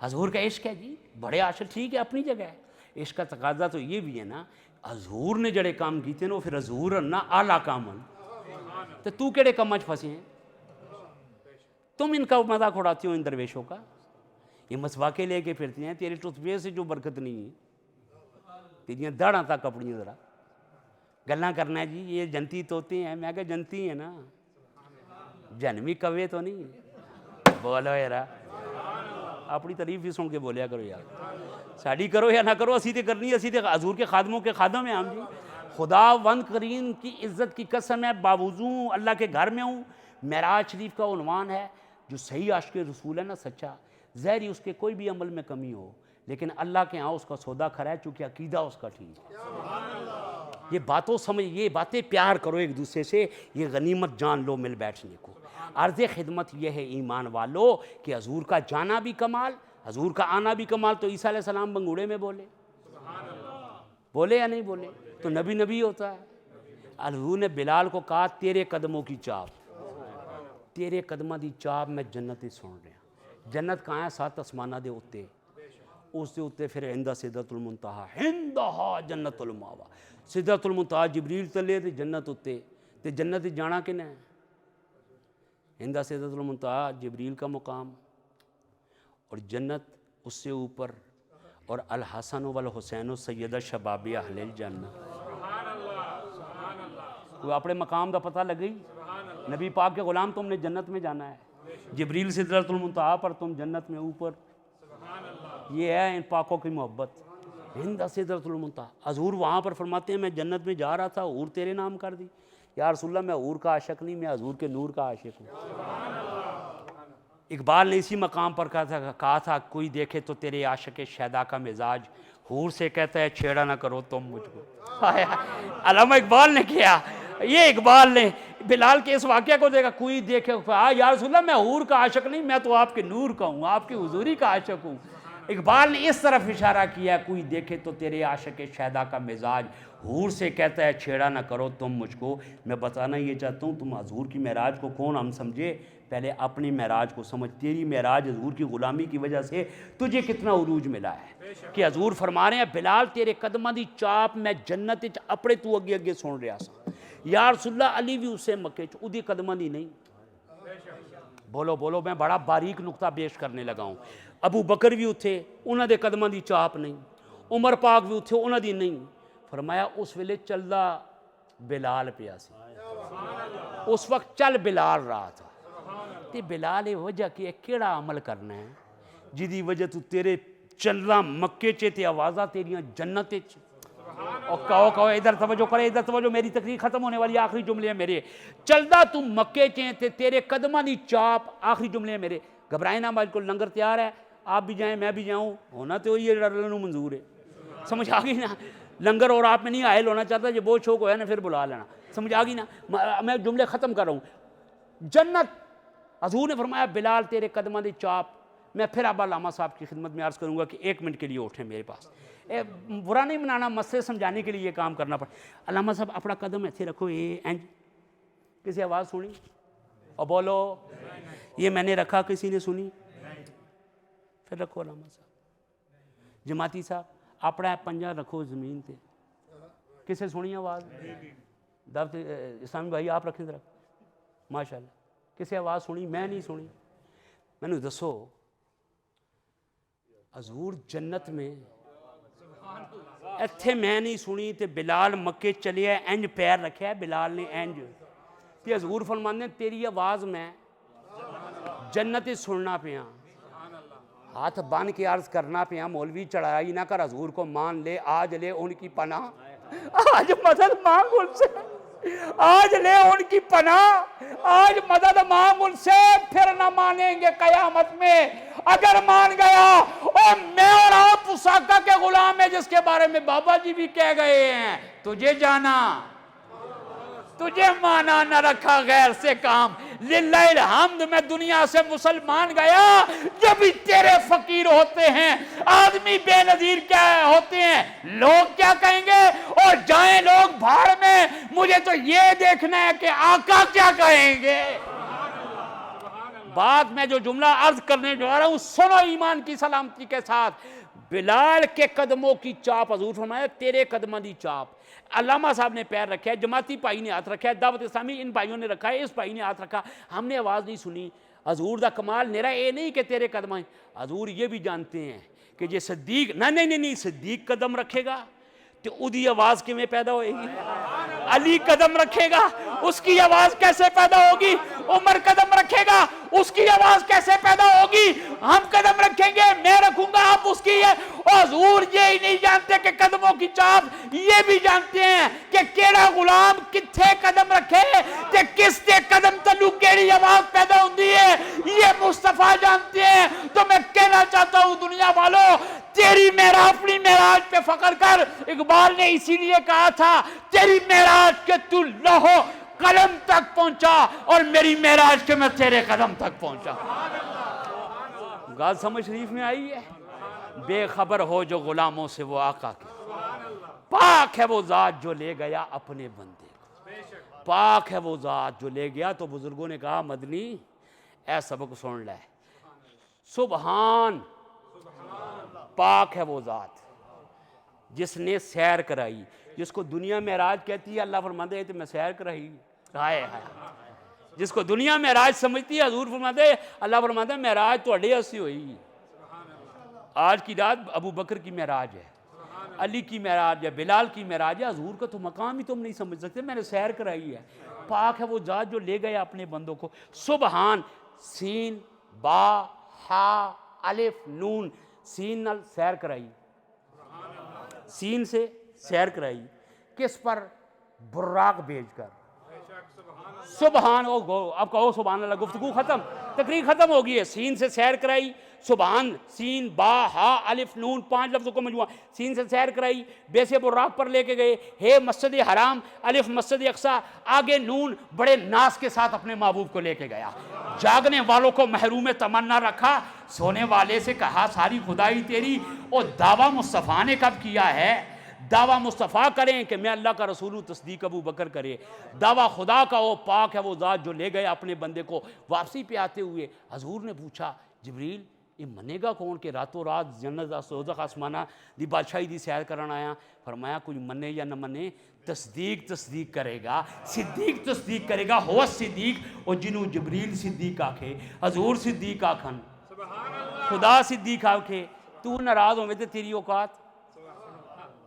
حضور کا عشق ہے جی, بڑے عاشق ٹھیک ہے اپنی جگہ ہے. عشق کا تقاضا تو یہ بھی ہے نا, حضور نے جڑے کام کیتے ہیں وہ پھر حضور نہ اعلیٰ کام ہیں, تو کیڑے کام اچ پھنسے ہیں؟ تم ان کا مذاق اڑاتے ہو ان درویشوں کا. یہ مسواکے لے کے پھرتے ہیں, تیرے ٹوتھ پیسٹ سے جو برکت نہیں ہے, تیریاں داڑھاں تک اپنی ذرا گلاں کرنا ہے جی یہ جنتی طوطے ہیں. میں کہا جنتی ہیں نا, جنمی کوے تو نہیں. بولو یارا, اپنی تعریف بھی سن کے بولیا کرو یار, ساڑی کرو یا نہ کرو, اسی تے کرنی ہے. اسی تے حضور کے خادموں کے خادم ہیں ہم جی. خدا وند کریم کی عزت کی قسم ہے, باوضو اللہ کے گھر میں ہوں. معراج شریف کا عنوان ہے جو صحیح عاشق رسول ہے نا سچا, ظاہری اس کے کوئی بھی عمل میں کمی ہو لیکن اللہ کے ہاں اس کا سودا کھرا ہے چونکہ عقیدہ اس کا ٹھیک ہے. یہ باتوں سمجھ, یہ باتیں پیار کرو ایک دوسرے سے, یہ غنیمت جان لو مل بیٹھنے کو. عرض خدمت یہ ہے ایمان والو کہ حضور کا جانا بھی کمال, حضور کا آنا بھی کمال. تو عیسیٰ علیہ السلام بنگوڑے میں بولے, بولے یا نہیں بولے؟ تو نبی نبی ہوتا ہے۔ حضور نے بلال کو کہا تیرے قدموں کی چاپ، تیرے قدموں دی چاپ میں جنت ہی سن رہا۔ جنت کہاں ہے؟ 7 آسمانہ دے اتے، اس دے اتے پھر ہندہ سدرۃ المنتہا، ہندہا جنت الماوا، سدرۃ المنتہا جبریل تلے تے جنت اتے، تے جنت جانا کن ہے؟ ہندہ سدرۃ المنتہا جبریل کا مقام، اور جنت اس سے اوپر، اور الحسن والحسین سیدہ شباب اہل الجنہ۔ کوئی اپنے مقام دا پتہ لگئی؟ نبی پاک کے غلام، تم نے جنت میں جانا ہے، جبریل سدرۃ المنتہا پر، تم جنت میں اوپر۔ یہ ہے ان پاکوں کی محبت، ہند سدرۃ المنتہا۔ حضور وہاں پر فرماتے ہیں میں جنت میں جا رہا تھا، حور تیرے نام کر دی۔ یا رسول اللہ میں حور کا عاشق نہیں، میں حضور کے نور کا عاشق ہوں۔ اقبال نے اسی مقام پر کہا تھا کوئی دیکھے تو تیرے عاشق شیدا کا مزاج، حور سے کہتا ہے چھیڑا نہ کرو تم مجھ کو۔ علامہ اقبال نے کیا، یہ اقبال نے بلال کے اس واقعہ کو دیکھا، کوئی دیکھے یا رسول اللہ میں حور کا عاشق نہیں، میں تو آپ کے نور کا ہوں، آپ کی حضوری کا عاشق ہوں۔ اقبال نے اس طرف اشارہ کیا، کوئی دیکھے تو تیرے عاشق شیدا کا مزاج، حور سے کہتا ہے چھیڑا نہ کرو تم مجھ کو۔ میں بتانا یہ چاہتا ہوں تم حضور کی معراج کو کون ہم سمجھے، پہلے اپنی معراج کو سمجھ۔ تیری معراج حضور کی غلامی کی وجہ سے تجھے کتنا عروج ملا ہے کہ حضور فرما رہے ہیں بلال تیرے قدماں دی چاپ میں جنت وچ اپنے تو اگے اگے سن رہا سا۔ یا رسول اللہ علی بھی اسے مکے چ اودی قدماں دی نہیں۔ بولو بولو، میں بڑا باریک نقطہ پیش کرنے لگا ہوں۔ ابو بکر بھی اتھے، انہاں دے قدماں دی چاپ نہیں، عمر پاک بھی اتھے، انہاں دی نہیں۔ فرمایا اس ویلے چلدا بلال پیا سی، اس وقت چل بلال رہا تھا۔ تے بلال وجہ کہ کیڑا عمل کرنا ہے جدی وجہ تو تیرے چلنا مکے چے تے آوازاں تیریاں جنت چ۔ اور کہو ادھر توجہ کرے، ادھر توجہ، میری تقریر ختم ہونے والی، آخری جملے ہیں میرے۔ چلدا تو مکے چے تے تیرے قدماں دی چاپ، آخری جملے ہیں میرے۔ گھبرائیں نہ، بالکل لنگر تیار ہے، آپ بھی جائیں میں بھی جاؤں، ہونا تو وہی ہے جڑا اللہ نوں منظور ہے۔ سمجھ آ گئی نا؟ لنگر اور آپ میں نہیں حائل ہونا چاہتا، جو بہت شوق ہوا نا پھر بلا لینا۔ سمجھ آ گئی نا؟ میں جملے ختم کر رہا ہوں۔ جنت، حضور نے فرمایا بلال تیرے قدماں دی چاپ۔ میں پھر اب علامہ صاحب کی خدمت میں عرض کروں گا کہ 1 منٹ کے لیے اٹھیں میرے پاس، برا نہیں منانا، مسئلے سمجھانے کے لیے یہ کام کرنا پڑا۔ علامہ صاحب اپنا قدم ایتھے رکھو، یہ اینج، کسی آواز سنی؟ اور بولو یہ میں نے رکھا، کسی نے سنی؟ پھر رکھو علامہ صاحب۔ جماعتی صاحب اپنا پنجہ رکھو زمین تے، کسے سنی آواز؟ دعوت اسلامی بھائی آپ رکھیں ذرا، ماشاءاللہ۔ کسی آواز سنی؟ میں نہیں سنی۔ میں نے دسو حضور جنت میں، ایتھے میں نہیں سنی تے بلال مکے چلے ہے، انج پیر رکھے ہے بلال نے، انج تے حضور فرماندے ہیں تیری آواز میں جنت سننا پیا، ہاتھ بان کے عرض کرنا پیا، مولوی چڑھائی نہ کر، حضور کو مان لے، آج لے ان کی پناہ، آج مدد مانگ ان سے، آج لے ان کی پناہ، آج مدد مانگ ان سے، پھر نہ مانیں گے قیامت میں۔ اگر مان گیا، اور میں اور آپ اس آقا کے غلام ہیں جس کے بارے میں بابا جی بھی کہہ گئے ہیں، تجھے جانا، تجھے مانا، نہ رکھا غیر سے کام، للہ الحمد میں دنیا سے مسلمان گیا، جو بھی تیرے فقیر ہوتے ہیں، آدمی بے نظیر کیا ہوتے ہیں، لوگ کیا کہیں گے، اور جائیں لوگ بھاڑ میں، مجھے تو یہ دیکھنا ہے کہ آقا کیا کہیں گے۔ بعد میں جو جملہ عرض کرنے جا رہا ہوں سنو ایمان کی سلامتی کے ساتھ۔ بلال کے قدموں کی چاپ، حضور فرمایا تیرے قدموں دی چاپ۔ علامہ صاحب نے پیر رکھا ہے، جماعتی بھائی نے ہاتھ رکھا ہے، دعوت اسلامی ان بھائیوں نے رکھا ہے، اس بھائی نے ہاتھ رکھا، ہم نے آواز نہیں سنی۔ حضور دا کمال میرا یہ نہیں کہ تیرے قدم ہیں، حضور یہ بھی جانتے ہیں کہ یہ صدیق نہیں صدیق قدم رکھے گا تو ادھی آواز کیویں پیدا ہوئے گی؟ علی قدم رکھے گا، اس کی آواز کیسے پیدا ہوگی؟ عمر قدم رکھے گا، اس کی آواز کیسے پیدا ہوگی؟ ہم قدم رکھیں گے، میں رکھوں گا، آپ اس کی ہے۔ اور حضور یہ نہیں جانتے کہ قدموں کی چاپ، یہ بھی جانتے ہیں کہ کیڑا غلام کتھے قدم رکھے تے کس تے قدم تلو کیڑی آواز پیدا ہوندی ہے، یہ مصطفیٰ جانتے ہیں۔ تو میں کہنا چاہتا ہوں دنیا والوں، تیری معراج، اپنی معراج پہ فخر کر۔ اقبال نے اسی لیے کہا تھا تیری معراج کے تو لوح قلم تک پہنچا، اور میری معراج کے میں تیرے قدم تک پہنچا۔ بات سمجھ شریف میں آئی ہے؟ بے خبر ہو جو غلاموں سے وہ آقا کے، پاک ہے وہ ذات جو لے گیا اپنے بندے کو، پاک ہے وہ ذات جو لے گیا. تو بزرگوں نے کہا مدنی اے سبق سن لے، سبحان پاک ہے وہ ذات جس نے سیر کرائی. جس کو دنیا معراج کہتی ہے، اللہ فرماتے ہیں تو میں سیر کرائی. ہائے ہائے. جس کو دنیا معراج سمجھتی ہے، حضور فرماتے ہیں، اللہ فرماتا ہے معراج تو اڈے ہنسی ہوئی. آج کی رات ابو بکر کی معراج ہے، علی کی معراج ہے، بلال کی معراج ہے. حضور کا تو مقام ہی تم نہیں سمجھ سکتے. میں نے سیر کرائی ہے. پاک ہے وہ ذات جو لے گیا اپنے بندوں کو. سبحان، سین با ہا الف نون، سین نال سیر کرائی، سین سے سیر کرائی. کس پر؟ براق بھیج کر. سبحان. اب کہو سبحان اللہ. گفتگو ختم، تقریر ختم ہوگی ہے. سین سے سیر کرائی. سبحان، سین با ہا الف نون، 5 لفظوں کو مجموعہ. سین سے سیر کرائی، بے سے براق پر لے کے گئے. ہے مسجد حرام، الف مسجد اقصی، آگے نون، بڑے ناز کے ساتھ اپنے محبوب کو لے کے گیا. جاگنے والوں کو محروم تمنا رکھا، سونے والے سے کہا ساری خدائی تیری. اور دعویٰ مصطفیٰ نے کب کیا ہے؟ دعویٰ مصطفیٰ کریں کہ میں اللہ کا رسول ہوں، تصدیق ابو بکر کرے. دعویٰ خدا کا ہو، پاک ہے وہ ذات جو لے گئے اپنے بندے کو. واپسی پہ آتے ہوئے حضور نے پوچھا جبریل یہ منے گا کون کہ راتوں رات جنت دوزخ آسمانہ دی بادشاہی دی سیر کرن آیا؟ فرمایا کوئی منے یا نہ منے، تصدیق کرے گا، صدیق تصدیق کرے گا. ہو صدیق، اور جنہوں جبریل صدیق آکھے، حضور صدیق آکھن، خدا صدیق آکھے، تو ناراض ہوئے تو تیری اوقات.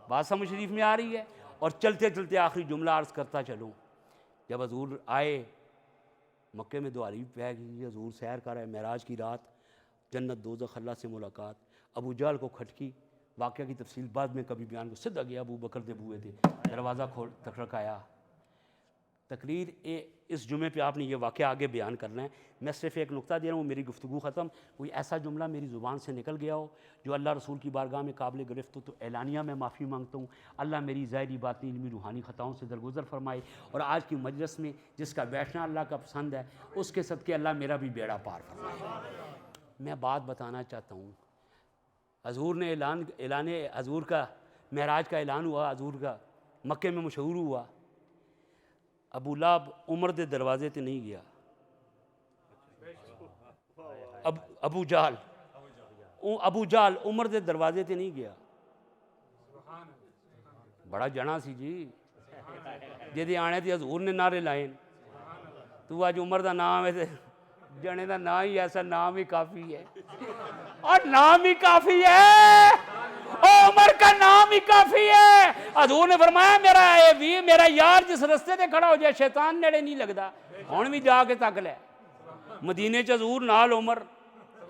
بات سمجھ شریف میں آ رہی ہے. اور چلتے چلتے آخری جملہ عرض کرتا چلوں. جب حضور آئے مکے میں دواری پہ گئی، حضور سیر کر رہے، معراج کی رات، جنت دوزخ، اللہ سے ملاقات. ابو جہل کو کھٹکی، واقعہ کی تفصیل بعد میں کبھی بیان کو. صدق گیا ابو بکر دے بوئے تھے، دروازہ کھول کھٹکھایا. تقریر اس جمعے پہ آپ نے یہ واقعہ آگے بیان کرنا ہے. میں صرف ایک نقطہ دے رہا ہوں، میری گفتگو ختم. کوئی ایسا جملہ میری زبان سے نکل گیا ہو جو اللہ رسول کی بارگاہ میں قابل گرفت ہو تو اعلانیہ میں معافی مانگتا ہوں. اللہ میری ظاہری باطنی علمی روحانی خطاؤں سے درگزر فرمائے. اور آج کی مجلس میں جس کا بیٹھنا اللہ کا پسند ہے، اس کے صدقے اللہ میرا بھی بیڑا پار فرمائے. میں بات بتانا چاہتا ہوں. حضور نے اعلان حضور کا معراج کا اعلان ہوا، حضور کا مکے میں مشہور ہوا. ابو لہب عمر دے دروازے تے نہیں گیا. ابو جہل عمر دے دروازے تے نہیں گیا. بڑا جنا سی جی، جے آنے تے حضور نے نعرے لائے. تو آج عمر دا نام ہے تے جنے دا نام ہی ایسا، نام ہی کافی ہے. اور نام ہی کافی ہے، عمر کا نام ہی کافی ہے. حضور نے فرمایا میرا یار جس رستے تے کھڑا ہو جائے شیطان نیڑے نہیں لگدا. ہن بھی جا کے تک لے مدینے چ حضور نال عمر،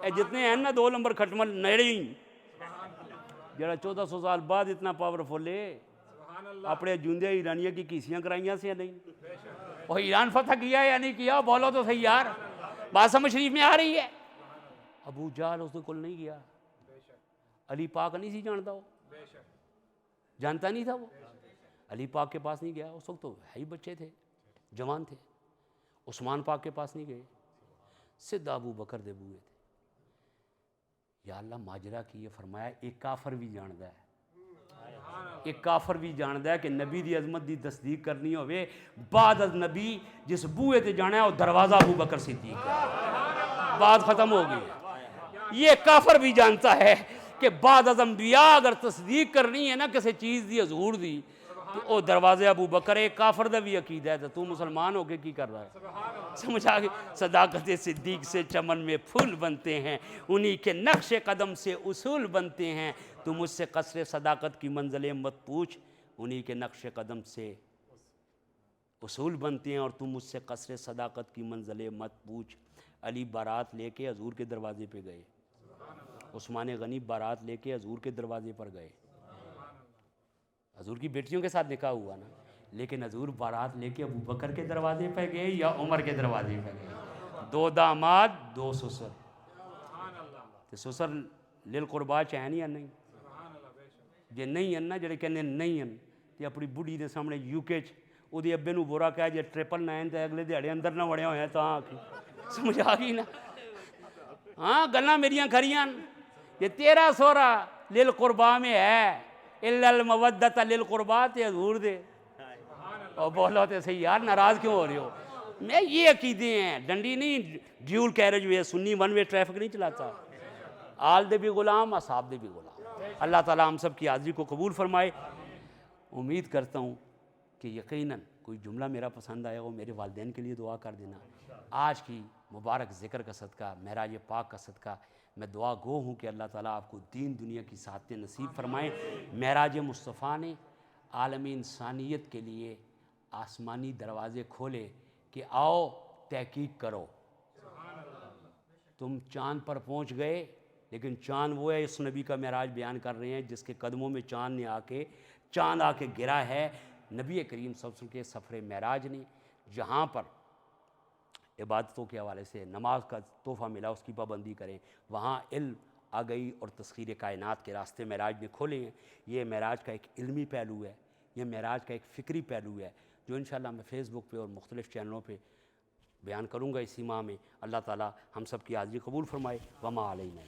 اے جتنے ہیں نا 2 نمبر کھٹمل نیڑے ہی. جڑا 1400 سال بعد اتنا پاورفل ہے، اپنے جوندے ایرانیہ کی کیسیاں کرائیاں سے نہیں. وہ ایران فتح کیا یا نہیں کیا؟ بولو تو صحیح یار. بات سمجھ شریف میں آ رہی ہے. ابو جہل اس کول نہیں گیا. علی پاک نہیں سی جانتا، وہ جانتا نہیں تھا. وہ علی پاک کے پاس نہیں گیا. اس وقت تو ہے ہی بچے تھے، جوان تھے. عثمان پاک کے پاس نہیں گئے، سیدھا ابو بکر دے بوئے تھے. یا اللہ ماجرا کی. فرمایا ایک کافر بھی جاندا ہے، ایک کافر بھی جاندا ہے کہ نبی دی عظمت دی تصدیق کرنی ہوئے بعد از نبی جس بوئے تے جانا ہے وہ دروازہ ابو بکر صدیق ہے. بات ختم ہو گئی. یہ کافر بھی جانتا ہے کہ بعد از انبیاء اگر تصدیق کرنی ہے نا کسی چیز دی حضور دی تو او دروازے ابو بکر. ایک کافر دا بھی عقیدہ ہے تو مسلمان ہو کے کی کر رہا ہے؟ سمجھ آگے. صداقت صدیق سے چمن میں پھول بنتے ہیں، انہی کے نقش قدم سے اصول بنتے ہیں. تو مجھ سے قصر صداقت کی منزلیں مت پوچھ، انہی کے نقش قدم سے اصول بنتے ہیں. اور تم مجھ سے قصر صداقت کی منزلیں مت پوچھ. علی بارات لے کے حضور کے دروازے پہ گئے، عثمان غنی بارات لے کے حضور کے دروازے پر گئے. حضور کی بیٹیوں کے ساتھ نکاح ہوا نا، لیکن حضور بارات لے کے ابو بکر کے دروازے پہ گئے یا عمر کے دروازے پہ گئے. 2 داماد 2 سسر. تے سسر للقربا چین یا نہیں؟ جے نہیں ہیں نا، جڑے کہنے نہیں ہیں تے اپنی بڑھی دے سامنے UK چ او دے ابے نو برا کہہ جے 999 تے اگلے دیہڑے اندر نہ وڑے ہوئے تاں آکھی. سمجھ آ گئی نا؟ ہاں گلاں میریاں کھریاں. یہ تیرا سورا للقربا میں ہے، الا المودۃ للقربات حضور دے اور بولو تو صحیح یار ناراض کیوں ہو رہے ہو؟ میں یہ عقیدے ہیں، ڈنڈی نہیں ڈیول کیریج وے سنی ون وے ٹریفک نہیں چلاتا، آل دے بھی غلام اصحاب دے بھی غلام۔ اللہ تعالیٰ ہم سب کی حاضری کو قبول فرمائے۔ امید کرتا ہوں کہ یقیناً کوئی جملہ میرا پسند آیا ہو، میرے والدین کے لیے دعا کر دینا۔ آج کی مبارک ذکر کا صدقہ، معراج پاک کا صدقہ میں دعا گو ہوں کہ اللہ تعالیٰ آپ کو دین دنیا کی سعادتیں نصیب فرمائیں۔ معراج مصطفیٰ نے عالم انسانیت کے لیے آسمانی دروازے کھولے کہ آؤ تحقیق کرو۔ تم چاند پر پہنچ گئے، لیکن چاند وہ ہے، اس نبی کا معراج بیان کر رہے ہیں جس کے قدموں میں چاند آ کے گرا ہے۔ نبی کریم صلی اللہ علیہ وسلم کے سفر معراج نے جہاں پر عبادتوں کے حوالے سے نماز کا تحفہ ملا اس کی پابندی کریں، وہاں علم آ گئی اور تسخیر کائنات کے راستے معراج نے کھولے ہیں۔ یہ معراج کا ایک علمی پہلو ہے، یہ معراج کا ایک فکری پہلو ہے جو انشاءاللہ میں فیس بک پہ اور مختلف چینلوں پہ بیان کروں گا اسی ماہ میں۔ اللہ تعالیٰ ہم سب کی حاضری قبول فرمائے۔ وما علینا۔